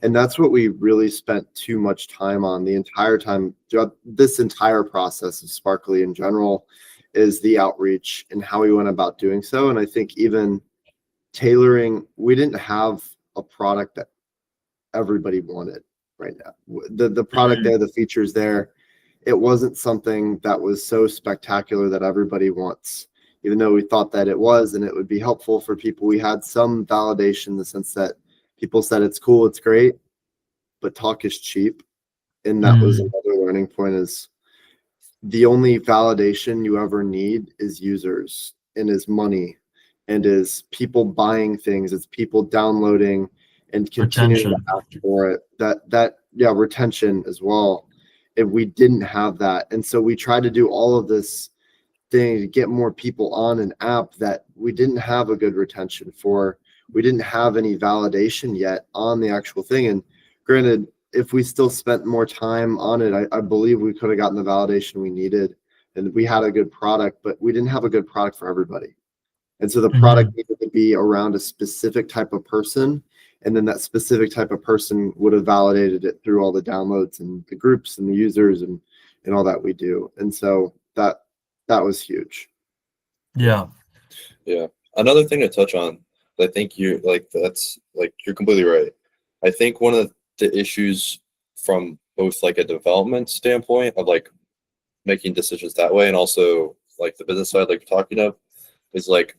And that's what we really spent too much time on the entire time throughout this entire process of Sparkly in general, is the outreach and how we went about doing so. And I think even tailoring, we didn't have a product that everybody wanted right now. The product Mhm. there, the features there, it wasn't something that was so spectacular that everybody wants. even though we thought that it was, and it would be helpful for people. We had some validation in the sense that people said it's cool, it's great, but talk is cheap. And that was another learning point, is the only validation you ever need is users, and is money, and is people buying things. It's people downloading and continuing to Retention. ask for it. Yeah, retention as well. If we didn't have that, and so we tried to do all of this thing to get more people on an app that we didn't have a good retention for. We didn't have any validation yet on the actual thing. And granted, if we still spent more time on it, I believe we could have gotten the validation we needed, and we had a good product, but we didn't have a good product for everybody. And so the product needed to be around a specific type of person, and then that specific type of person would have validated it through all the downloads and the groups and the users and all that we do. And so that was huge. Yeah. Another thing to touch on, I think you're completely right. I think one of the issues from both like a development standpoint of like making decisions that way, and also like the business side, like you're talking of, is like,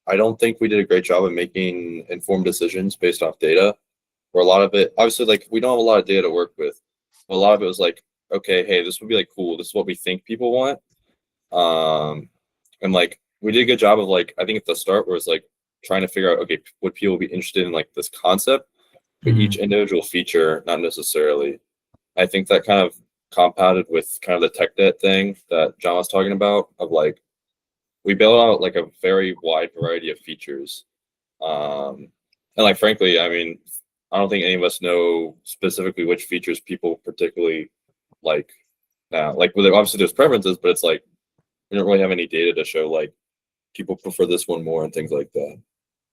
I don't think we did a great job of making informed decisions based off data. Where a lot of it, obviously, like we don't have a lot of data to work with, but a lot of it was like, okay, hey, this would be like cool. This is what we think people want. And like we did a good job of like, I think at the start where it's like trying to figure out, okay, would people be interested in like this concept, but each individual feature, not necessarily. I think that kind of compounded with kind of the tech debt thing that John was talking about, of like, we built out like a very wide variety of features. And like, frankly, I mean, I don't think any of us know specifically which features people particularly like now. Like, well, obviously there's preferences, but it's like, we don't really have any data to show like people prefer this one more and things like that.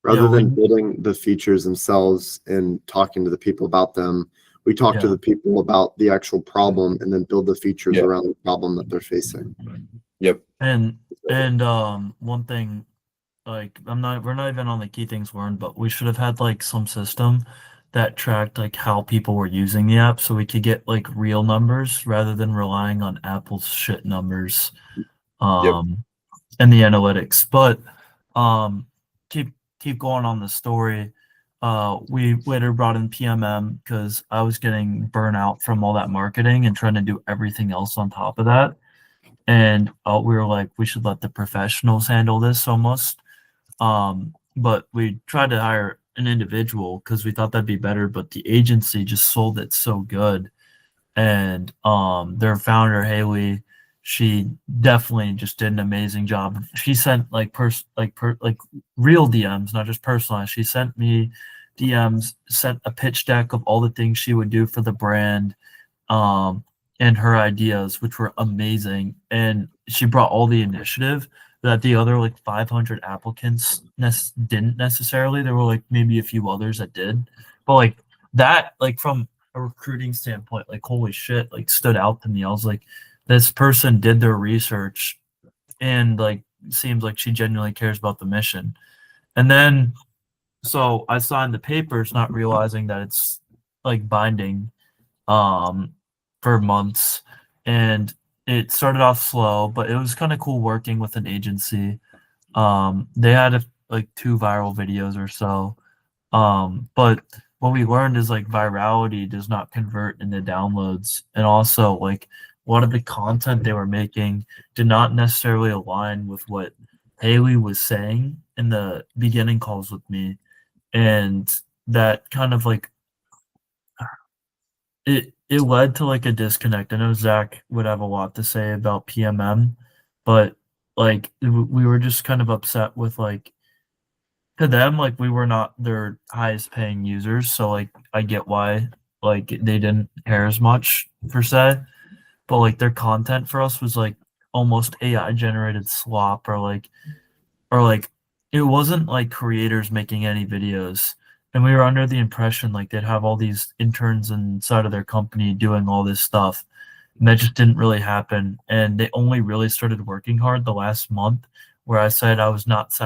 Rather than building the features themselves and talking to the people about them, we talk to the people about the actual problem and then build the features around the problem that they're facing. Yep. And one thing, like we're not even on the key things learned, but we should have had like some system that tracked like how people were using the app, so we could get like real numbers rather than relying on Apple's shit numbers and the analytics. But keep going on the story. We later brought in PMM because I was getting burnout from all that marketing and trying to do everything else on top of that. And we were like, we should let the professionals handle this almost. But we tried to hire an individual because we thought that'd be better, but the agency just sold it so good. And their founder, Haley, she definitely just did an amazing job. She sent like real DMs, not just personalized. She sent me DMs, sent a pitch deck of all the things she would do for the brand, and her ideas, which were amazing. And she brought all the initiative that the other like 500 applicants didn't necessarily. There were like maybe a few others that did, but like that, like from a recruiting standpoint, like holy shit, like stood out to me. I was like, this person did their research and like seems like she genuinely cares about the mission. And then so I signed the papers not realizing that it's like binding for months, and it started off slow, but it was kind of cool working with an agency. They had like 2 viral videos or so, but what we learned is like virality does not convert into downloads, and also like a lot of the content they were making did not necessarily align with what Haley was saying in the beginning calls with me, and that kind of like it led to like a disconnect. I know Zach would have a lot to say about PMM, but like we were just kind of upset with like, to them, like we were not their highest paying users, so like I get why like they didn't care as much per se, but like their content for us was like almost AI generated slop, or like it wasn't like creators making any videos. And we were under the impression like they'd have all these interns inside of their company doing all this stuff. And that just didn't really happen. And they only really started working hard the last month, where I said I was not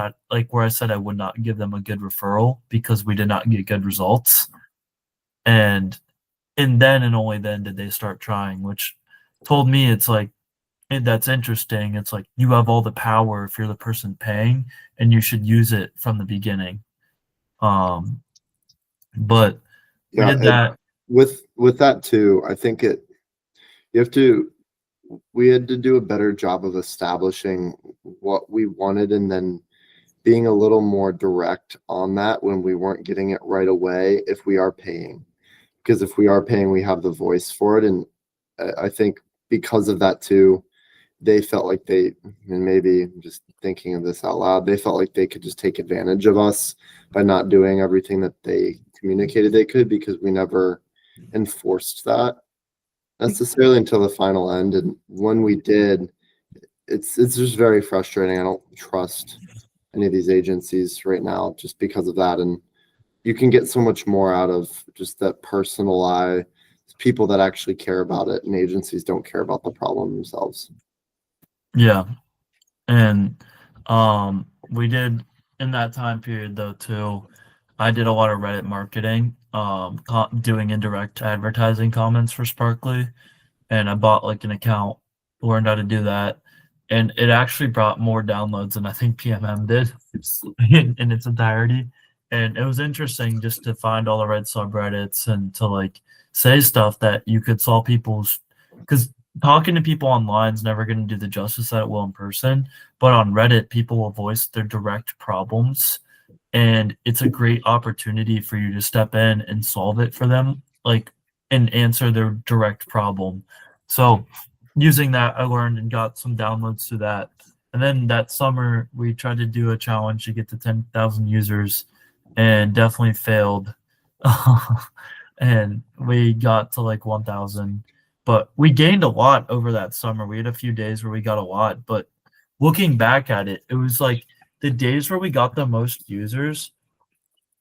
where I said I would not give them a good referral because we did not get good results. And then and only then did they start trying, which told me it's like that's interesting. It's like you have all the power if you're the person paying, and you should use it from the beginning. But we Yeah, did that. with that too, I think you have to we had to do a better job of establishing what we wanted and then being a little more direct on that when we weren't getting it right away if we are paying. Because if we are paying, we have the voice for it. And I think because of that too, they felt like and maybe I'm just thinking of this out loud, they felt like they could just take advantage of us by not doing everything that they communicated they could because we never enforced that necessarily until the final end. And when we did, it's just very frustrating. I don't trust any of these agencies right now just because of that. And you can get so much more out of just that personalized people that actually care about it, and agencies don't care about the problem themselves. Yeah. And we did in that time period though too. I did a lot of Reddit marketing, doing indirect advertising comments for Sparkly, and I bought like an account, learned how to do that, and it actually brought more downloads than I think PMM did in its entirety. And it was interesting just to find all the red subreddits and to like say stuff that you could solve people's, because talking to people online is never going to do the justice that it will in person. But on Reddit, people will voice their direct problems, and it's a great opportunity for you to step in and solve it for them, like, and answer their direct problem. So using that, I learned and got some downloads to that. And then that summer, we tried to do a challenge to get to 10,000 users, and definitely failed. And we got to like 1,000, but we gained a lot over that summer. We had a few days where we got a lot, but looking back at it, it was like the days where we got the most users.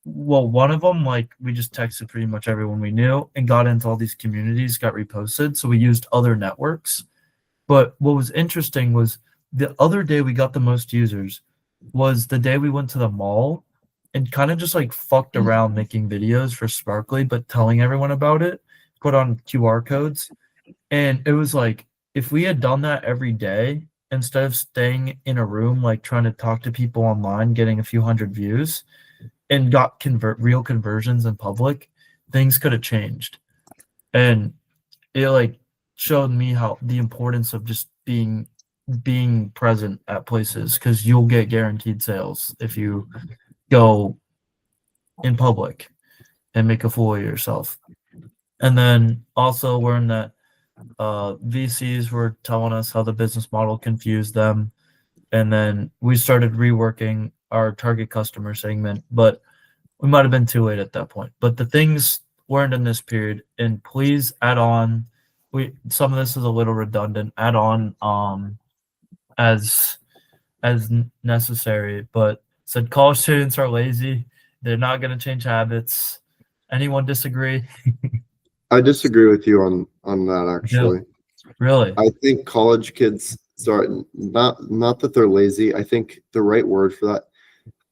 Well, one of them, like, we just texted pretty much everyone we knew and got into all these communities, got reposted. So we used other networks. But what was interesting was the other day we got the most users was the day we went to the mall and kind of just like fucked around making videos for Sparkly, but telling everyone about it, put on QR codes. And it was like, if we had done that every day, instead of staying in a room, like trying to talk to people online, getting a few hundred views, and got real conversions in public, things could have changed. And it like showed me how the importance of just being present at places, because you'll get guaranteed sales if you go in public and make a fool of yourself. And then also learn that VCs were telling us how the business model confused them. And then we started reworking our target customer segment, but we might have been too late at that point. But the things learned in this period, and please add on, some of this is a little redundant, add on as necessary, but said college students are lazy. They're not going to change habits. Anyone disagree? I disagree with you on that Yeah. actually. Really? I think college kids sorry, not that they're lazy. I think the right word for that,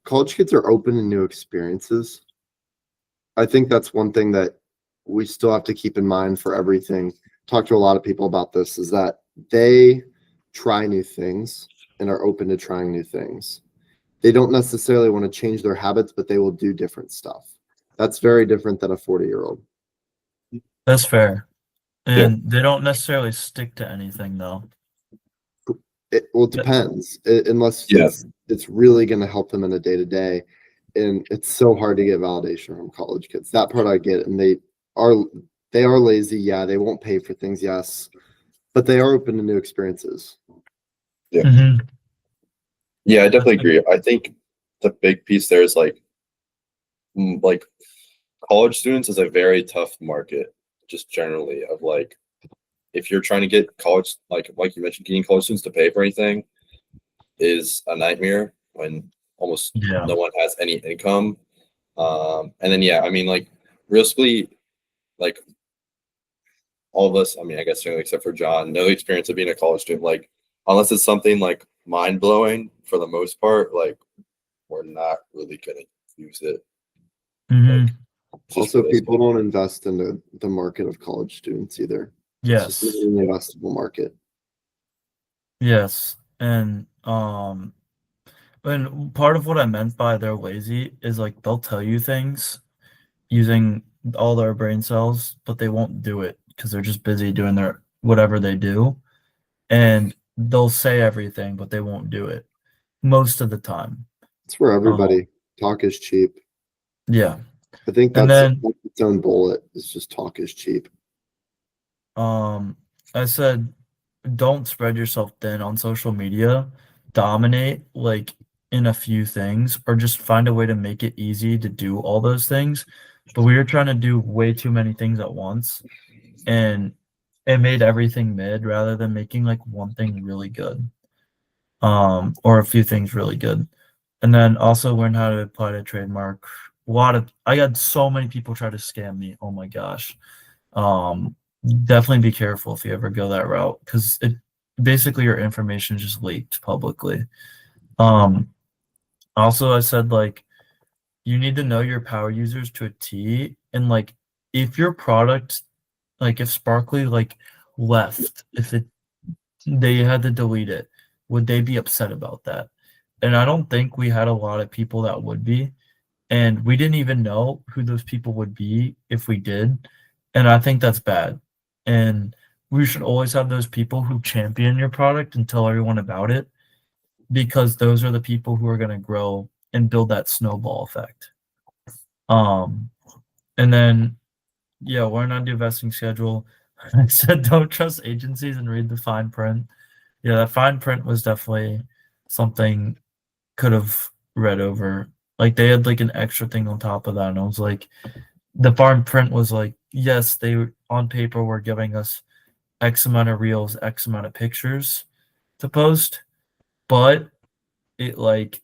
college kids are open to new experiences. I think that's one thing that we still have to keep in mind for everything. Talk to a lot of people about this, is that they try new things and are open to trying new things. They don't necessarily want to change their habits, but they will do different stuff. That's very different than a 40-year-old. That's fair. Yeah. And they don't necessarily stick to anything, though. It depends, unless Yeah. it's really going to help them in a day-to-day. And it's so hard to get validation from college kids. That part I get. And they are lazy. Yeah, they won't pay for things. Yes, but they are open to new experiences. Yeah. Mhm. Yeah, I definitely agree. I think the big piece there is like college students is a very tough market, just generally, of like, if you're trying to get college, like you mentioned, getting college students to pay for anything is a nightmare when almost Yeah. no one has any income. And then yeah, I mean, like, realistically, like, all of us, I mean, I guess, you know, except for John, no experience of being a college student. Like, unless it's something like mind blowing, for the most part, like, we're not really gonna use it. Mhm. Like, just Also, for this. people don't invest in the market of college students either. It's just Yes. not an investable market. Yes, and part of what I meant by they're lazy is like they'll tell you things using all their brain cells, but they won't do it because they're just busy doing their whatever they do, and they'll say everything, but they won't do it most of the time. It's for Um, everybody. Talk is cheap. yeah, I think and then that's its own bullet. It's just talk is cheap. I said don't spread yourself thin on social media. Dominate like in a few things, or just find a way to make it easy to do all those things. But we were trying to do way too many things at once, and it made everything mid rather than making like one thing really good, or a few things really good. And then also learn how to apply to trademark. I got so many people try to scam me. Oh my gosh. Um, Definitely be careful if you ever go that route because it basically your information is just leaked publicly. Um, Also, I said like you need to know your power users to a T, and like if your product, like if Sparkly like left, if it they had to delete it, would they be upset about that? And I don't think we had a lot of people that would be, and we didn't even know who those people would be if we did, and I think that's bad. And we should always have those people who champion your product and tell everyone about it because those are the people who are going to grow and build that snowball effect. Um, and then yeah, learn on the investing schedule. I said don't trust agencies and read the fine print. Yeah, that fine print was definitely something could have read over. Like they had like an extra thing on top of that, and I was like, the fine print was like, yes, they on paper were giving us X amount of reels, X amount of pictures to post, but it like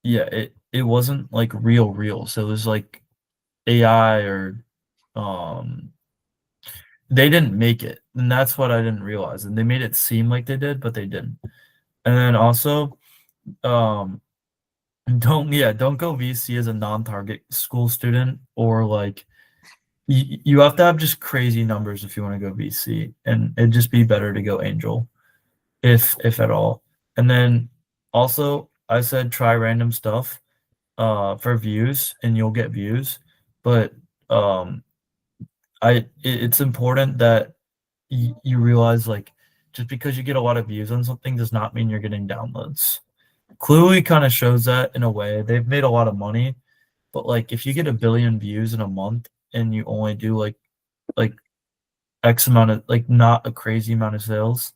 yeah, it wasn't like real. So it was like AI or um they didn't make it. And that's what I didn't realize. And they made it seem like they did, but they didn't. And then also, um don't go VC as a non-target school student or like you have to have just crazy numbers if you want to go VC, and it'd just be better to go angel if at all. And then also I said try random stuff for views and you'll get views, but um it's important that you realize like just because you get a lot of views on something does not mean you're getting downloads. Cluey kind of shows that in a way. They've made a lot of money, but like if you get a billion views in a month and you only do like X amount of like not a crazy amount of sales,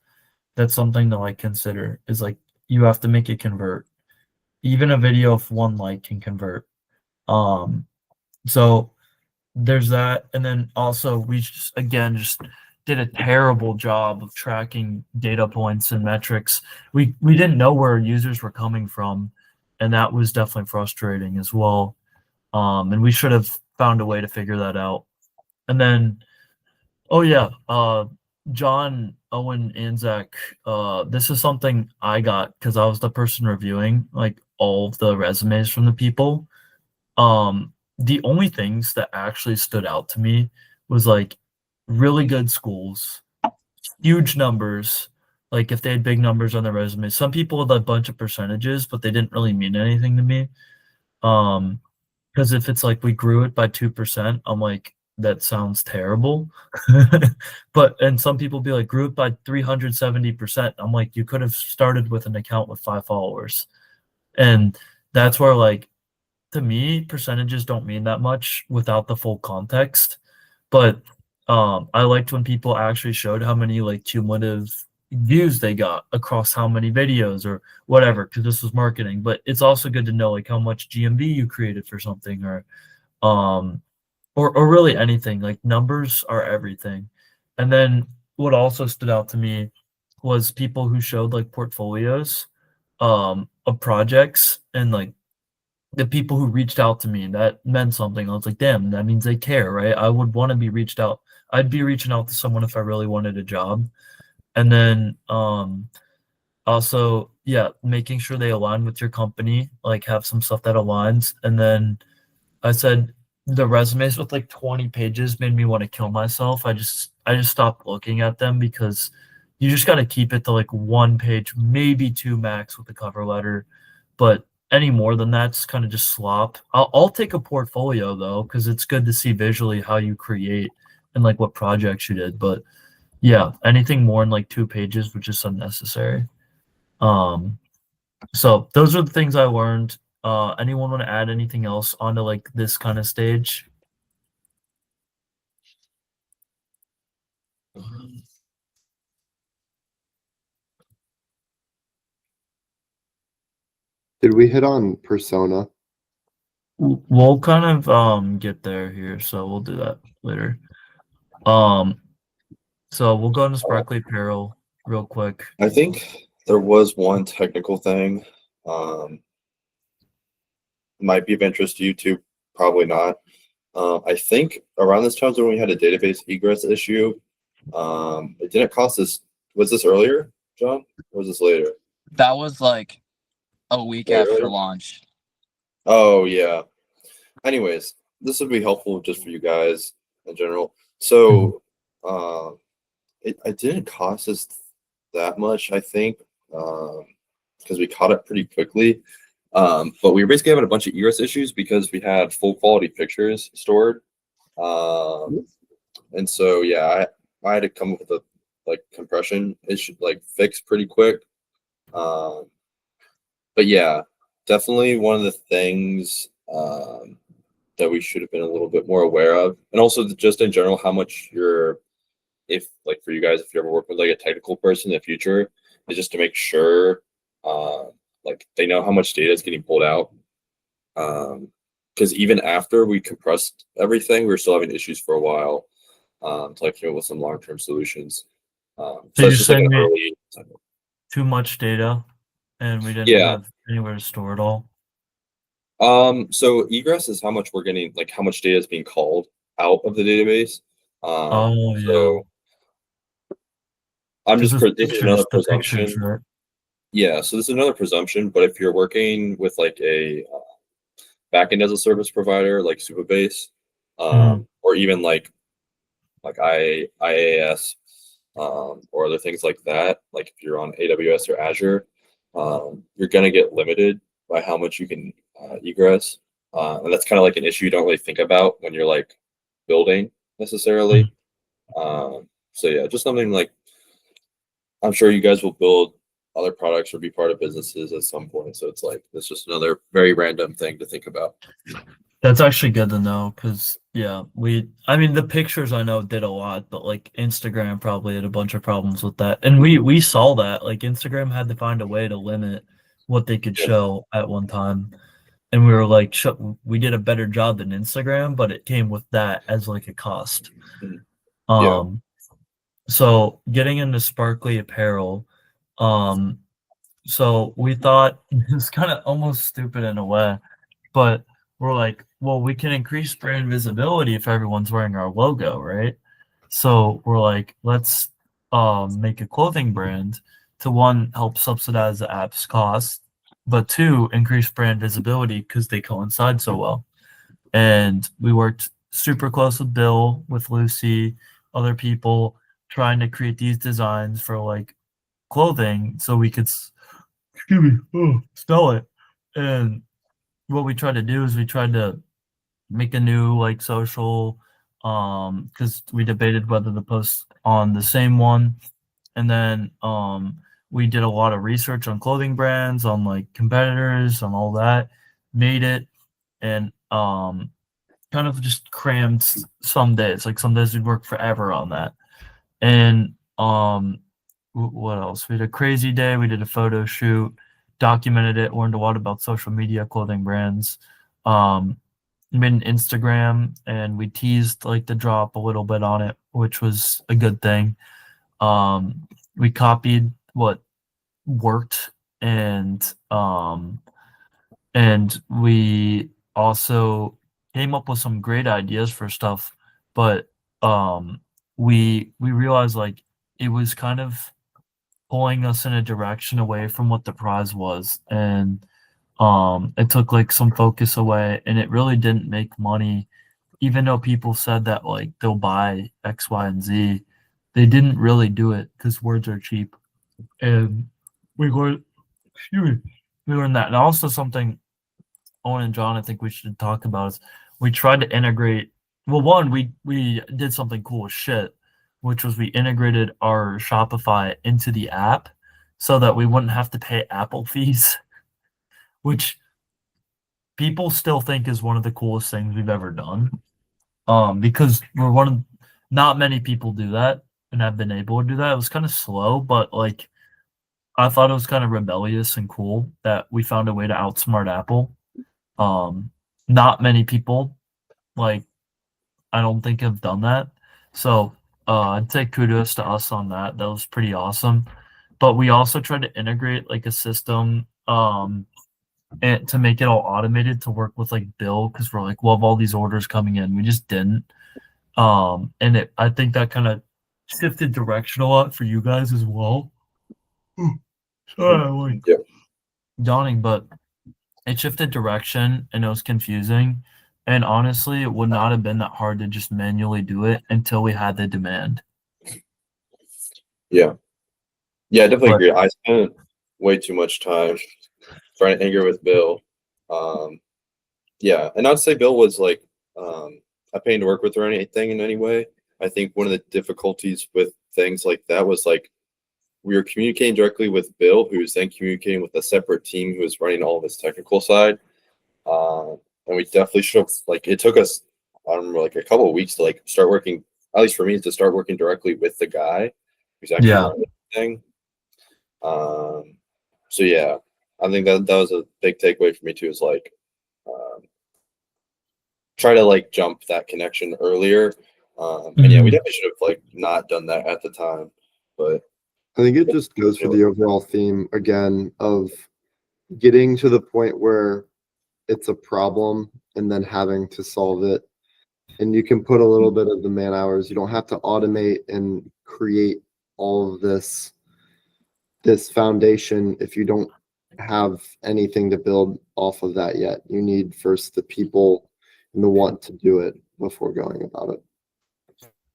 that's something to like consider is like you have to make it convert. Even a video of one like can convert. Um so there's that, and then also we just again just did a terrible job of tracking data points and metrics. We didn't know where users were coming from, and that was definitely frustrating as well. And we should have found a way to figure that out. And then, oh yeah, John, Owen, Anzac. This is something I got because I was the person reviewing like all of the resumes from the people. The only things that actually stood out to me was like really good schools, huge numbers. Like if they had big numbers on their resume, some people had a bunch of percentages, but they didn't really mean anything to me. Um, because if it's like we grew it by 2%, I'm like, that sounds terrible. But and some people be like, grew it by 370%. I'm like, you could have started with an account with 5 followers. And that's where like to me, percentages don't mean that much without the full context. But I liked when people actually showed how many like cumulative views they got across how many videos or whatever, because this was marketing. But it's also good to know like how much GMV you created for something um or really anything. Like numbers are everything. And then what also stood out to me was people who showed like portfolios of projects and like the people who reached out to me, that meant something. I was like, damn, that means they care, right? I would want to be reached out. I'd be reaching out to someone if I really wanted a job. And then also, yeah, making sure they align with your company, like have some stuff that aligns. And then I said the resumes with like 20 pages made me want to kill myself. I just stopped looking at them because you just got to keep it to like 1 page, maybe 2 max with the cover letter. But any more than that's kind of just slop. I'll take a portfolio though, because it's good to see visually how you create and like what projects you did. But yeah, anything more than like 2 pages was just unnecessary. So those are the things I learned. Anyone want to add anything else onto like this kind of stage? Did we hit on persona? We'll kind of get there here, so we'll do that later. So we'll go into Sparkly Apparel real quick. I think there was one technical thing. Might be of interest to you too, probably not. I think around this time when we had a database egress issue, it didn't cost us. Was this earlier, John? Or was this later? That was like a week Wait, after earlier? launch. Oh yeah. Anyways, this would be helpful just for you guys in general. So, it didn't cost us that much, I think, because we caught it pretty quickly. But we were basically having a bunch of egress issues because we had full quality pictures stored. And so yeah, I had to come up with a like compression issue like fix pretty quick. But yeah, definitely one of the things that we should have been a little bit more aware of, and also just in general how much if like for you guys, if you ever work with like a technical person in the future, is just to make sure like they know how much data is getting pulled out. Because even after we compressed everything, we were still having issues for a while. To like came up with some long-term solutions. So Did you that's just like send an me early. too much data and we didn't Yeah. have anywhere to store it all? So egress is how much we're getting, like how much data is being called out of the database. Oh yeah. So I'm This just, is this is another the pictures, presumption. right? Yeah, so this is another presumption, but if you're working with like a backend as a service provider, like Supabase, or even like IaaS, or other things like that, like if you're on AWS or Azure, you're gonna get limited by how much you can egress, and that's kind of like an issue you don't really think about when you're like building necessarily. So yeah, just something like I'm sure you guys will build other products or be part of businesses at some point. So it's like it's just another very random thing to think about. That's actually good to know because yeah, I mean the pictures I know did a lot, but like Instagram probably had a bunch of problems with that. And we saw that. Like Instagram had to find a way to limit what they could Yeah. show at one time. And we were like, we did a better job than Instagram, but it came with that as like a cost. Yeah. So getting into Sparkly Apparel, so we thought it's kind of almost stupid in a way, but we're like, well, we can increase brand visibility if everyone's wearing our logo, right? So we're like, let's make a clothing brand to one, help subsidize the app's cost, but two, increase brand visibility because they coincide so well. And we worked super close with Bill, with Lucy, other people trying to create these designs for like clothing so we could sell it. And what we tried to do is we tried to make a new like social because we debated whether to post on the same one, and then we did a lot of research on clothing brands, on like competitors, on all that, made it, and kind of just crammed some days. Like some days we'd work forever on that. And what else? We had a crazy day. We did a photo shoot, documented it, learned a lot about social media, clothing brands. Made an Instagram, and we teased like the drop a little bit on it, which was a good thing. We copied what worked, and we also came up with some great ideas for stuff, but we realized like it was kind of pulling us in a direction away from what the prize was, and it took like some focus away, and it really didn't make money, even though people said that like they'll buy X, Y, and Z. they didn't really do it because words are cheap. And we learned, excuse me, we learned that. And also something Owen and John, I think we should talk about is we tried to integrate. Well, one, we did something cool as shit, which was we integrated our Shopify into the app so that we wouldn't have to pay Apple fees, which people still think is one of the coolest things we've ever done. Because we're one of not many people do that and have been able to do that. It was kind of slow, but like I thought it was kind of rebellious and cool that we found a way to outsmart Apple. Not many people, like, I don't think have done that. So, I'd say kudos to us on that. That was pretty awesome. But we also tried to integrate like a system, and to make it all automated to work with like Bill because we're like, well, have all these orders coming in. We just didn't. And I think that kind of shifted direction a lot for you guys as well. Sorry, I'm like Yeah. yawning, but it shifted direction and it was confusing. And honestly, it would not have been that hard to just manually do it until we had the demand. Yeah. Yeah, I definitely But agree. I spent way too much time trying to integrate with Bill. Yeah, and not to say Bill was like a pain to work with or anything in any way. I think one of the difficulties with things like that was like we were communicating directly with Bill, who was then communicating with a separate team who was running all of his technical side. And we definitely should have like it took us, I remember like a couple of weeks to like start working, at least for me, to start working directly with the guy who's actually yeah, running the thing. So yeah, I think that was a big takeaway for me too, is like try to like jump that connection earlier. And yeah, we definitely should have like not done that at the time, but I think it just goes for the overall theme again of getting to the point where it's a problem and then having to solve it. And you can put a little bit of the man hours. You don't have to automate and create all of this foundation if you don't have anything to build off of that yet. You need first the people and the want to do it before going about it.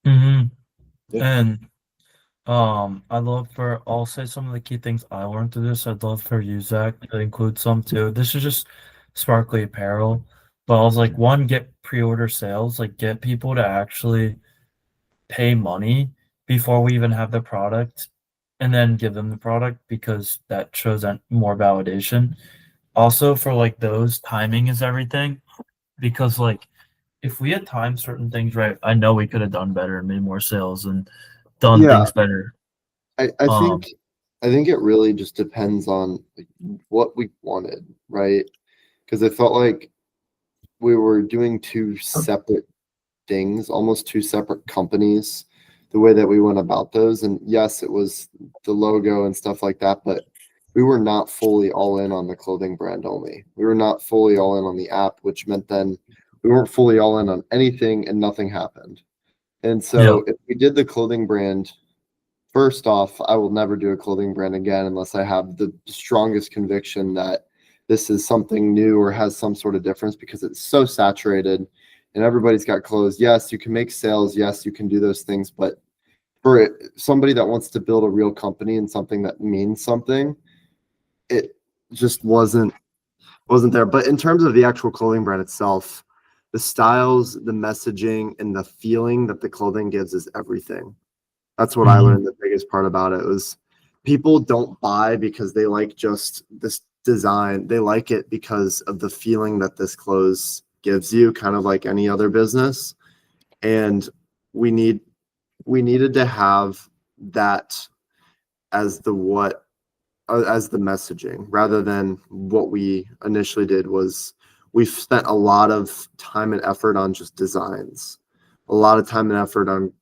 Yeah. And I'd love for I'll say some of the key things I learned through this. I'd love for you, Zach, to include some too. This is just Sparkly Apparel. But I was like, one, get pre-order sales, like get people to actually pay money before we even have the product and then give them the product because that shows that more validation. Also for like those, timing is everything because like if we had timed certain things right, I know we could have done better and made more sales and done Yeah, things better. I Um, think it really just depends on like, what we wanted, right? Because it felt like we were doing two separate things, almost two separate companies, the way that we went about those. And yes, it was the logo and stuff like that, but we were not fully all in on the clothing brand only. We were not fully all in on the app, which meant then we weren't fully all in on anything and nothing happened. And yeah. so if we did the clothing brand, first off, I will never do a clothing brand again unless I have the strongest conviction that this is something new or has some sort of difference because it's so saturated and everybody's got clothes. Yes, you can make sales. Yes, you can do those things. But for somebody that wants to build a real company and something that means something, it just wasn't there. But in terms of the actual clothing brand itself, the styles, the messaging, and the feeling that the clothing gives is everything. That's what I learned. The biggest part about it was people don't buy because they like just this design. They like it because of the feeling that this clothes gives you, kind of like any other business. And we needed to have that as the as the messaging rather than what we initially did was we've spent a lot of time and effort on just designs, a lot of time and effort on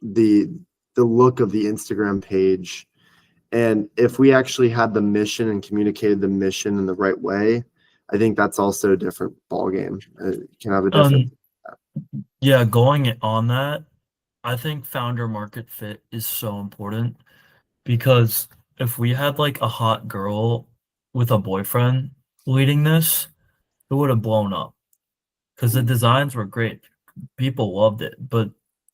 the look of the Instagram page. And if we actually had the mission and communicated the mission in the right way, I think that's also a different ballgame. It can have a different. Yeah, going on that, I think founder market fit is so important because if we had like a hot girl with a boyfriend leading this, it would have blown up because the designs were great. People loved it, but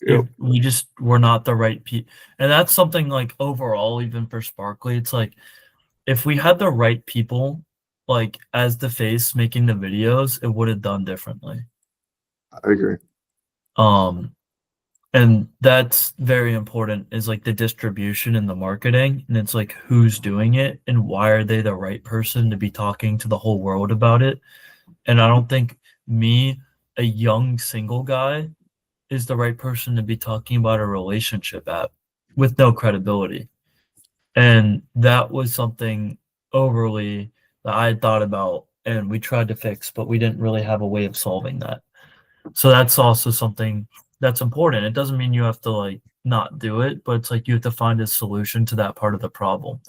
Yep. We just were not the right people. And that's something like overall, even for Sparkly, it's like if we had the right people like as the face making the videos, it would have done differently. I agree. Um and that's very important is like the distribution and the marketing, and it's like who's doing it and why are they the right person to be talking to the whole world about it. And I don't think me, a young single guy, is the right person to be talking about a relationship app with no credibility. And that was something overly that I had thought about and we tried to fix, but we didn't really have a way of solving that. So that's also something that's important. It doesn't mean you have to like not do it, but it's like you have to find a solution to that part of the problem.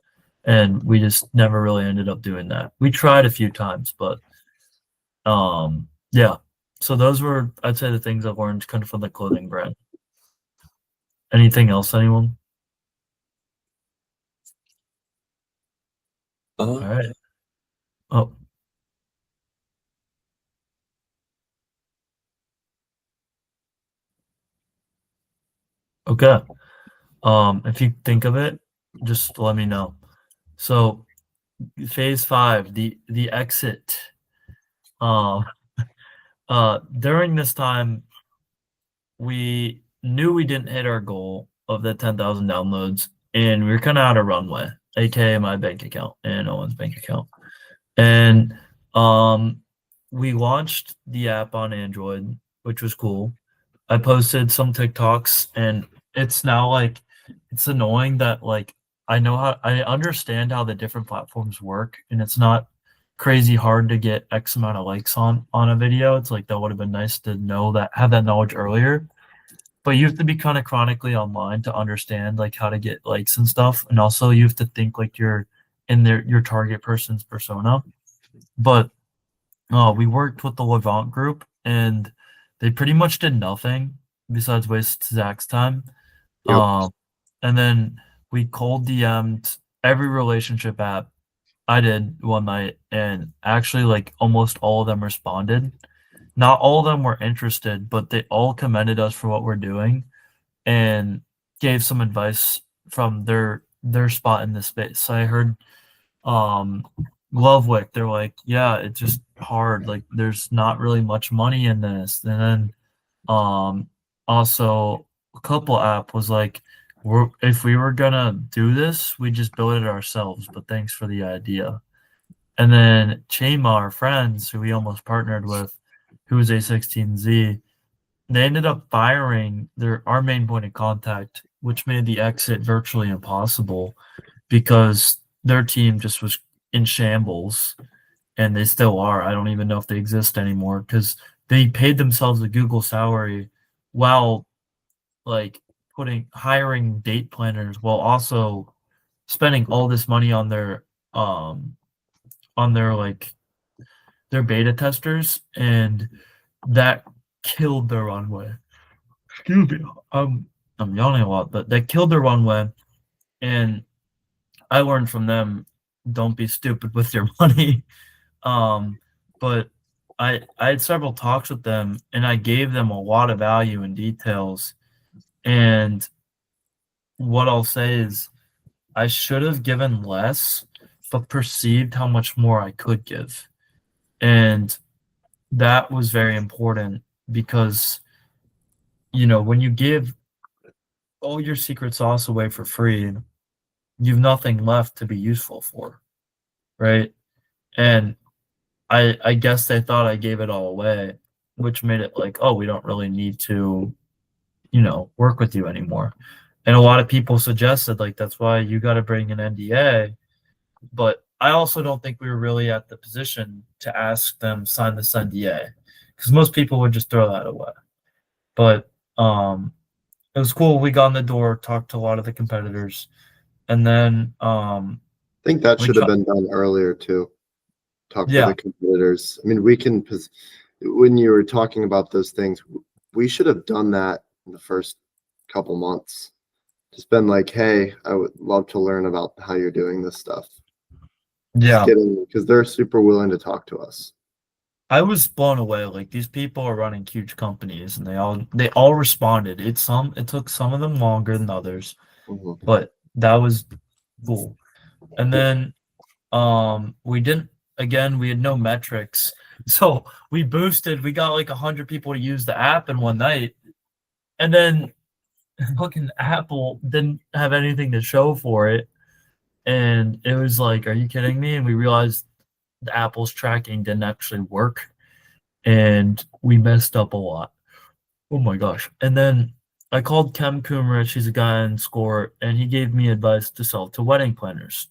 And we just never really ended up doing that. We tried a few times, but yeah. So those were, I'd say, the things I've learned kind of from the clothing brand. Anything else, anyone? All right. Oh, okay. If you think of it, just let me know. So phase 5, the exit. Um, during this time, we knew we didn't hit our goal of the 10,000 downloads, and we were kind of out of runway, aka my bank account and Owen's bank account. And we launched the app on Android, which was cool. I posted some TikToks, and it's now like it's annoying that like I understand how the different platforms work, and it's not crazy hard to get X amount of likes on a video. It's like that would have been nice to know that have that knowledge earlier. But you have to be kind of chronically online to understand like how to get likes and stuff, and also you have to think like you're in your target person's persona. But we worked with the Levant group, and they pretty much did nothing besides waste Zach's time. Yep. And then we cold DM'd every relationship app I did one night, and actually, like almost all of them responded. Not all of them were interested, but they all commended us for what we're doing and gave some advice from their spot in the space. So I heard um Lovewick, they're like, yeah, it's just hard. Like there's not really much money in this. And then also a couple app was like, if we were gonna do this, we just build it ourselves. But thanks for the idea. And then Chema, our friends who we almost partnered with, who was A16Z, they ended up firing our main point of contact, which made the exit virtually impossible because their team just was in shambles, and they still are. I don't even know if they exist anymore because they paid themselves a Google salary while like hiring date planners while also spending all this money on their like their beta testers, and that killed their runway. Excuse me. I'm yawning a lot, but that killed their runway, and I learned from them, don't be stupid with your money. But I had several talks with them, and I gave them a lot of value and details. And what I'll say is I should have given less, but perceived how much more I could give. And that was very important because, when you give all your secret sauce away for free, you've nothing left to be useful for, right? And I guess they thought I gave it all away, which made it like, oh, we don't really need to, work with you anymore. And a lot of people suggested like that's why you got to bring an NDA. But I also don't think we were really at the position to ask them sign this NDA because most people would just throw that away. But it was cool. We got in the door, talked to a lot of the competitors, and then I think that we should have been done earlier too. Talk to Yeah. the competitors. I mean, when you were talking about those things, we should have done that in the first couple months. Just been like, hey, I would love to learn about how you're doing this stuff. yeah. Because they're super willing to talk to us. I was blown away. Like these people are running huge companies, and they all responded. It took some of them longer than others, Mhm. but that was cool. And Yeah. then we didn't again we had no metrics, so we got like 100 people to use the app in one night, and then fucking Apple didn't have anything to show for it, and it was like, are you kidding me? And we realized the Apple's tracking didn't actually work, and we messed up a lot. Oh my gosh. And then I called Kem Kumrich, he's a guy in SCORE, and he gave me advice to sell to wedding planners.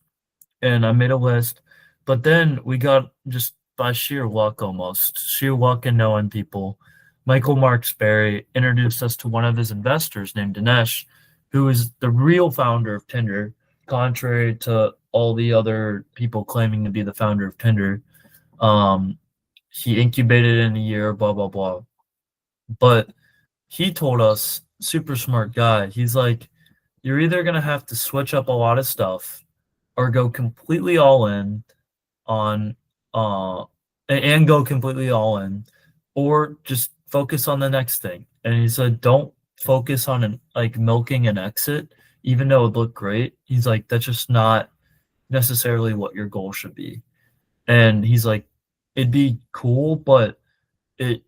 And I made a list. But then we got, just by sheer luck almost, sheer luck and knowing people, Michael Marks-Berry introduced us to one of his investors named Dinesh, who is the real founder of Tinder, contrary to all the other people claiming to be the founder of Tinder. Um, he incubated in a year, blah, blah, blah. But he told us, super smart guy, he's like, you're either going to have to switch up a lot of stuff or go completely all in on uh and go completely all in, or just focus on the next thing. And he said don't focus on like milking an exit, even though it looked great. He's like, that's just not necessarily what your goal should be. And he's like, it'd be cool, but it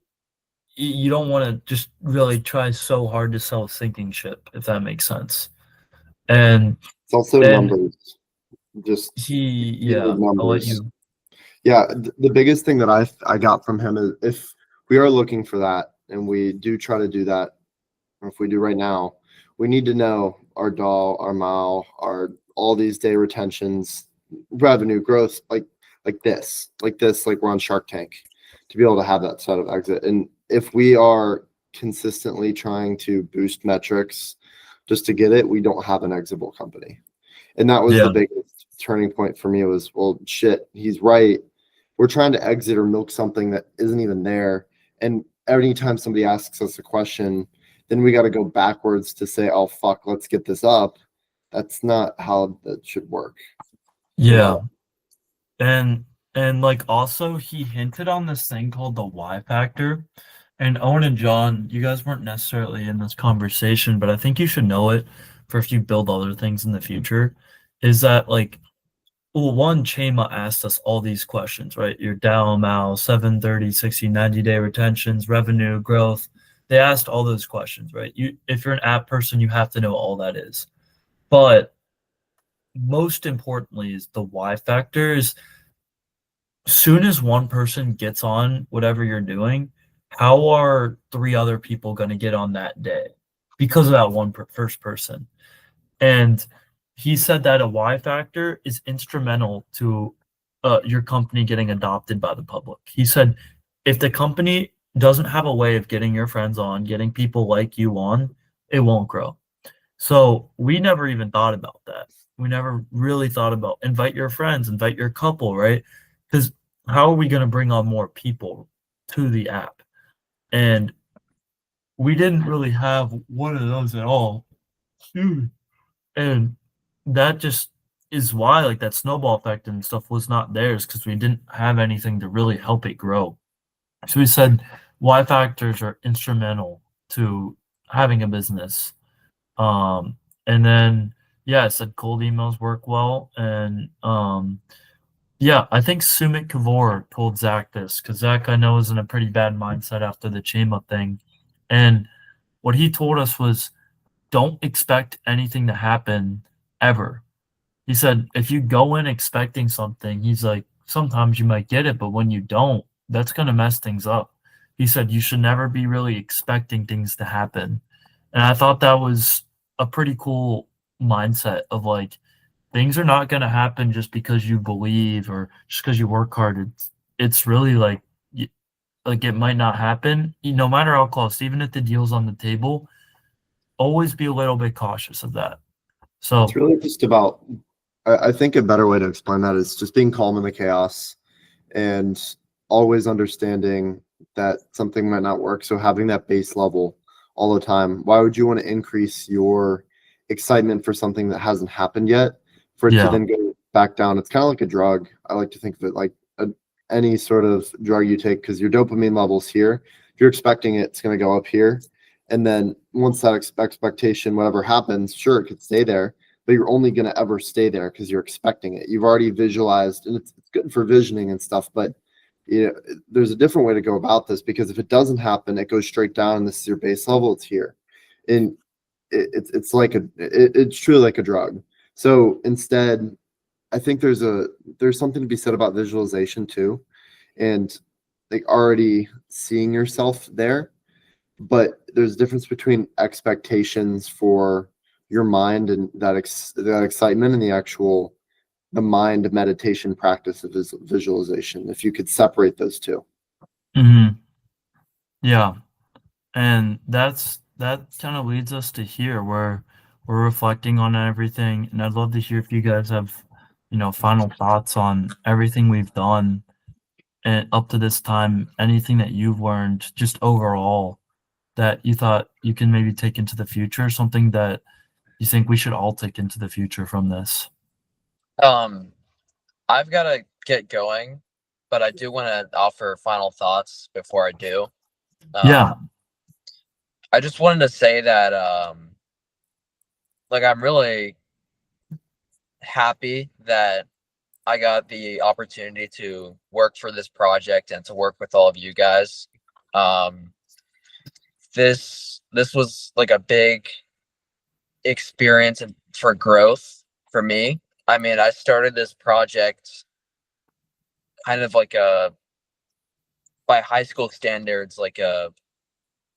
you don't want to just really try so hard to sell a sinking ship, if that makes sense. And It's also and numbers. Just you yeah, need I'll let numbers. you. Yeah, the biggest thing that I got from him is if we are looking for that and we do try to do that, or if we do right now, we need to know our doll, our mile, our all these day retentions, revenue growth, like this, like we're on Shark Tank, to be able to have that sort of exit. And if we are consistently trying to boost metrics just to get it, we don't have an exitable company. And that was Yeah, the biggest turning point for me was, well, shit, he's right. We're trying to exit or milk something that isn't even there. And anytime somebody asks us a question, then we got to go backwards to say, oh, fuck, let's get this up. That's not how that should work. You yeah. know? And like also he hinted on this thing called the Y factor. And Owen and John, you guys weren't necessarily in this conversation, but I think you should know it for if you build other things in the future. Is that like, well, one, Chema asked us all these questions, right? Your Dow, Mal, 7, 30, 60, 90-day retentions, revenue, growth. They asked all those questions, right? If you're an app person, you have to know all that is. But most importantly is the Y factor is soon as one person gets on whatever you're doing, how are three other people going to get on that day because of that first person? And he said that a Y factor is instrumental to your company getting adopted by the public. He said if the company doesn't have a way of getting your friends on, getting people like you on, it won't grow. So we never even thought about that. We never really thought about invite your friends, invite your couple, right? Because how are we going to bring on more people to the app? And we didn't really have one of those at all. And that just is why like that snowball effect and stuff was not theirs because we didn't have anything to really help it grow. So we said Y factors are instrumental to having a business. And then yeah, I said cold emails work well. And yeah, I think Sumit Kavor told Zach this because Zach I know is in a pretty bad mindset after the Chema thing. And what he told us was don't expect anything to happen ever. He said if you go in expecting something, he's like, sometimes you might get it, but when you don't, that's gonna mess things up. He said you should never be really expecting things to happen. And I thought that was a pretty cool mindset of like things are not gonna happen just because you believe or just because you work hard. It's really like it might not happen, no matter how close, even if the deal's on the table, always be a little bit cautious of that. It's So really just about, I think a better way to explain that is just being calm in the chaos and always understanding that something might not work. So having that base level all the time. Why would you want to increase your excitement for something that hasn't happened yet for it to yeah, then go back down? It's kind of like a drug. I like to think of it like any sort of drug you take, because your dopamine levels here, if you're expecting it's going to go up here, and then once that expectation, whatever happens, sure, it could stay there, but you're only going to ever stay there because you're expecting it. You've already visualized, and it's good for visioning and stuff, but there's a different way to go about this, because if it doesn't happen, it goes straight down, and this is your base level, it's here. And it's truly like a drug. So instead, I think there's something to be said about visualization too, and like already seeing yourself there. But there's a difference between expectations for your mind and that excitement, and the mind meditation practice of visualization. If you could separate those two. Yeah, and that kind of leads us to here, where we're reflecting on everything, and I'd love to hear if you guys have, final thoughts on everything we've done and up to this time, anything that you've learned just overall that you thought you can maybe take into the future, something that you think we should all take into the future from this. I've got to get going, but I do want to offer final thoughts before I do. Yeah. I just wanted to say that, like, I'm really happy that I got the opportunity to work for this project and to work with all of you guys. This was like a big experience for growth for me. I mean, I started this project kind of like by high school standards, like a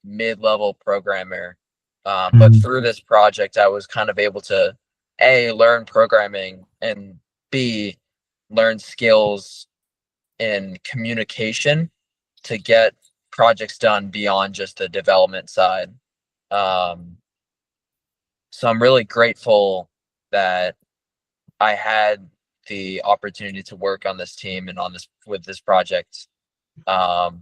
mid-level programmer. But through this project, I was kind of able to A, learn programming, and B, learn skills in communication to get projects done beyond just the development side. So I'm really grateful that I had the opportunity to work on this team and with this project. I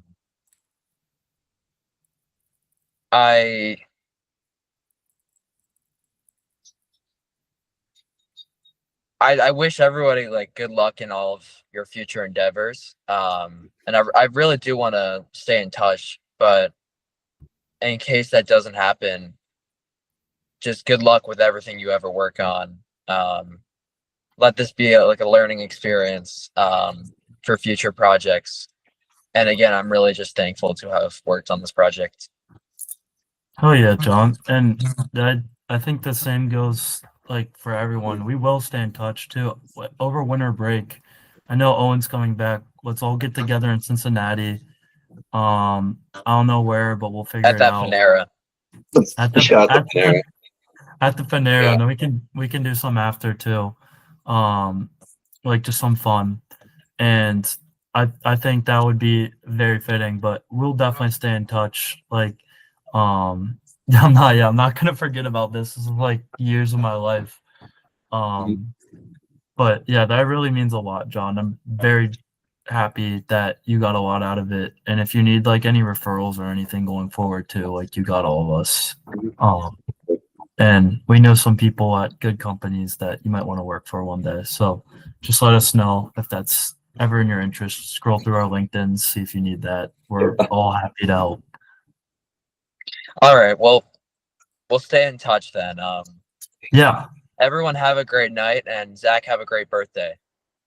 wish everybody like good luck in all of your future endeavors. And I really do want to stay in touch, but in case that doesn't happen, just good luck with everything you ever work on. Let this be like a learning experience for future projects. And again, I'm really just thankful to have worked on this project. Oh yeah, John. And I think the same goes like for everyone. We will stay in touch too over winter break. I know Owen's coming back. Let's all get together in Cincinnati. I don't know where, but we'll figure At it that out. Panera. At the Yeah, at the Panera. At the Panera, Yeah. and then we can do some after too. Like just some fun. And I think that would be very fitting, but we'll definitely stay in touch. Like I'm not gonna forget about this. This is like years of my life. But yeah, that really means a lot, John. I'm very happy that you got a lot out of it. And if you need like any referrals or anything going forward too, like you got all of us. And we know some people at good companies that you might want to work for one day. So just let us know if that's ever in your interest. Scroll through our LinkedIn, see if you need that. We're all happy to help. All right. Well, we'll stay in touch then. Yeah. Everyone have a great night, and Zach, have a great birthday.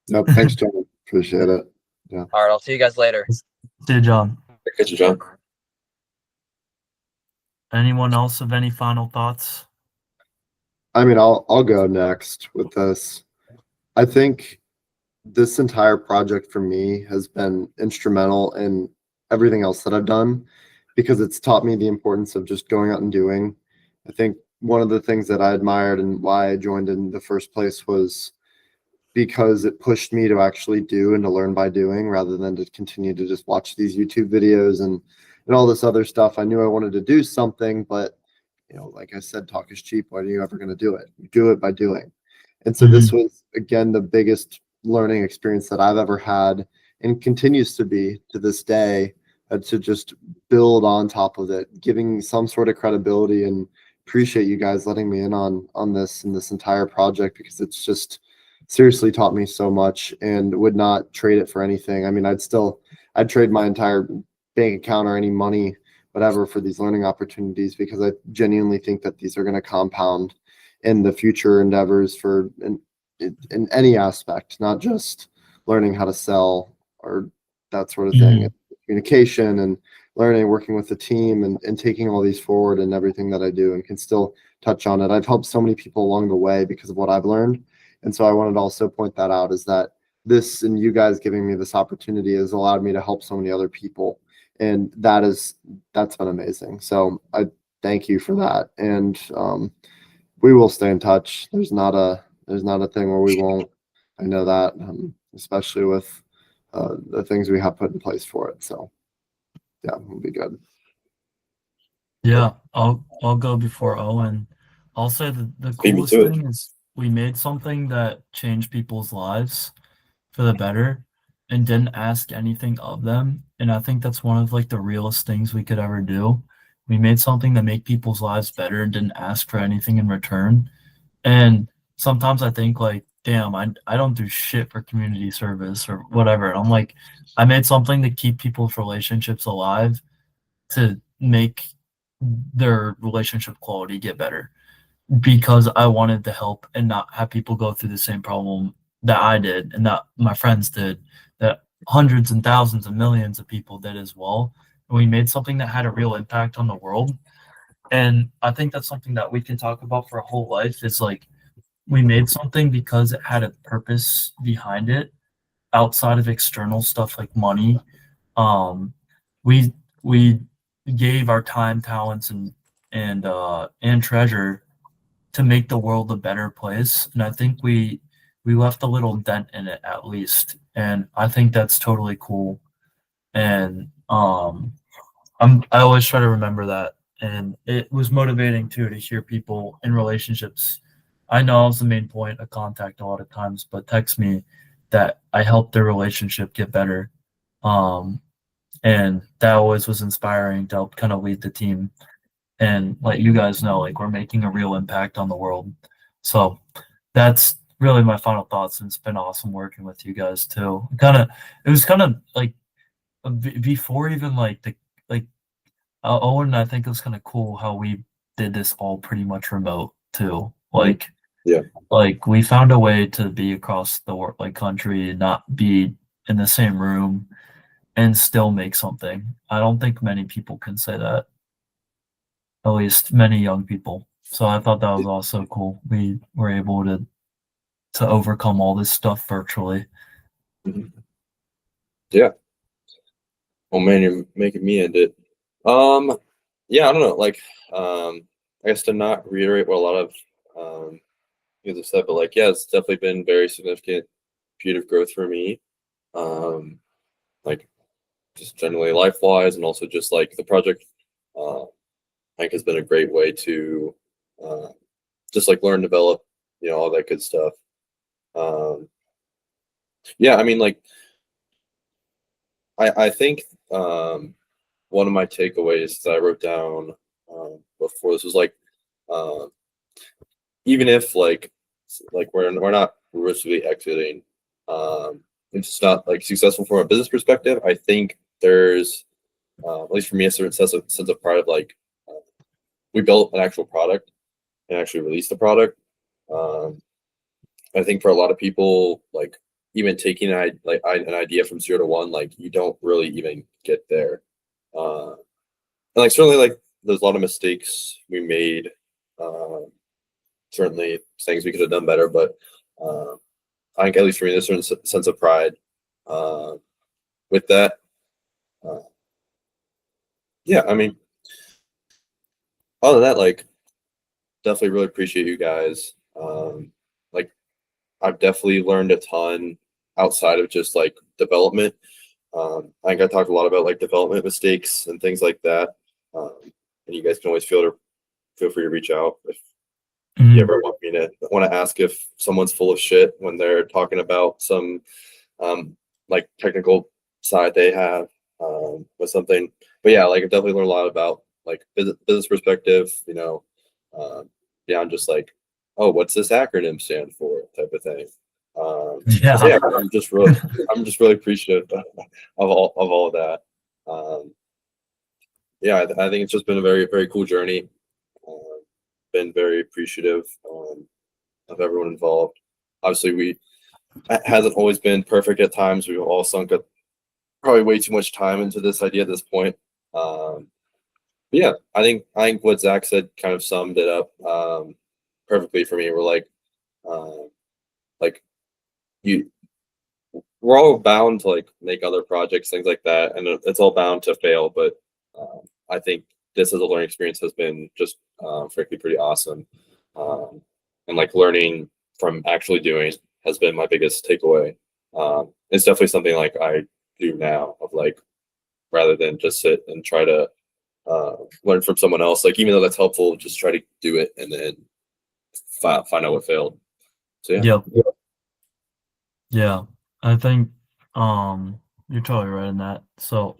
Nope. Thanks, John. Appreciate it. Yeah. All right. I'll see you guys later. See you, John. Catch you, John. Anyone else have any final thoughts? I mean, I'll go next with this. I think this entire project for me has been instrumental in everything else that I've done, because it's taught me the importance of just going out and doing. I think one of the things that I admired and why I joined in the first place was because it pushed me to actually do and to learn by doing, rather than to continue to just watch these YouTube videos and all this other stuff. I knew I wanted to do something, but like I said, talk is cheap. Why are you ever going to do it? You do it by doing. And so this was, again, the biggest learning experience that I've ever had, and continues to be to this day, to just build on top of it, giving some sort of credibility. And appreciate you guys letting me in on this and this entire project, because it's just seriously taught me so much and would not trade it for anything. I mean, I'd trade my entire bank account or any money, whatever, for these learning opportunities, because I genuinely think that these are going to compound in the future endeavors in any aspect, not just learning how to sell or that sort of thing. Mhm. Communication and learning, working with the team, and taking all these forward in everything that I do, and can still touch on it. I've helped so many people along the way because of what I've learned. And so I wanted to also point that out, is that this, and you guys giving me this opportunity, has allowed me to help so many other people. And that's been amazing. So I thank you for that. And we will stay in touch. There's not a thing where we won't. I know that, especially with the things we have put in place for it. So yeah, it'll be good. Yeah, I'll go before Owen. I'll say the Beat me coolest to it. thing is we made something that changed people's lives for the better and didn't ask anything of them. And I think that's one of like the realest things we could ever do. We made something that made people's lives better and didn't ask for anything in return. And sometimes I think like, damn, I don't do shit for community service or whatever. And I'm like, I made something to keep people's relationships alive, to make their relationship quality get better, because I wanted to help and not have people go through the same problem that I did and that my friends did, that hundreds and thousands and millions of people did as well. And we made something that had a real impact on the world. And I think that's something that we can talk about for a whole life, is like we made something because it had a purpose behind it outside of external stuff like money. Um, we we gave our time, talents, and treasure to make the world a better place. And I think we left a little dent in it at least. And I think that's totally cool. And I always try to remember that. And it was motivating too to hear people in relationships. I know I was the main point of contact a lot of times, but text me that I helped their relationship get better. Um, and that always was inspiring to help kind of lead the team and let you guys know like we're making a real impact on the world. So that's really my final thoughts. And it's been awesome working with you guys too. It was kind of like before even like the like Owen, I think it was kind of cool how we did this all pretty much remote too. Like, Yeah. like we found a way to be across the like country and not be in the same room and still make something. I don't think many people can say that. At least many young people. So I thought that was also cool. We were able to overcome all this stuff virtually. Yeah. Oh man, you're making me end it. Yeah, I don't know. Like, I guess to not reiterate what a lot of you guys have said, but like, yeah, it's definitely been very significant period of growth for me. Like, just generally life wise, and also just like the project. I think has been a great way to just like learn, develop, all that good stuff. Yeah, I mean, like, I think one of my takeaways that I wrote down before this was like, even if like we're not risky exiting, it's just not like successful from a business perspective. I think there's at least for me a certain sense of pride of like we built an actual product and actually released the product. I think for a lot of people, like even taking an idea from 0 to 1, like you don't really even get there. And like certainly like there's a lot of mistakes we made. Certainly things we could have done better, but I think at least for me, there's a certain sense of pride with that. Yeah, I mean, other than that, like definitely really appreciate you guys. Like I've definitely learned a ton outside of just like development. I think I talked a lot about like development mistakes and things like that. And you guys can always feel free to reach out if you ever want to ask if someone's full of shit when they're talking about some like technical side they have with something. But yeah, like I definitely learned a lot about like business perspective, beyond just like, oh, what's this acronym stand for type of thing. Yeah. So yeah, I'm just really appreciative of all of that. Yeah, I think it's just been a very cool journey. Been very appreciative of everyone involved. Obviously, it hasn't always been perfect at times. We've all sunk probably way too much time into this idea at this point. But yeah, I think what Zach said kind of summed it up perfectly for me. We're like you, we're all bound to like make other projects, things like that, and it's all bound to fail. But I think this as a learning experience has been just frankly pretty awesome, and like learning from actually doing has been my biggest takeaway. It's definitely something like I do now, of like rather than just sit and try to learn from someone else. Like even though that's helpful, just try to do it and then find out what failed. So yeah. Yep. Yeah. I think you're totally right in that. So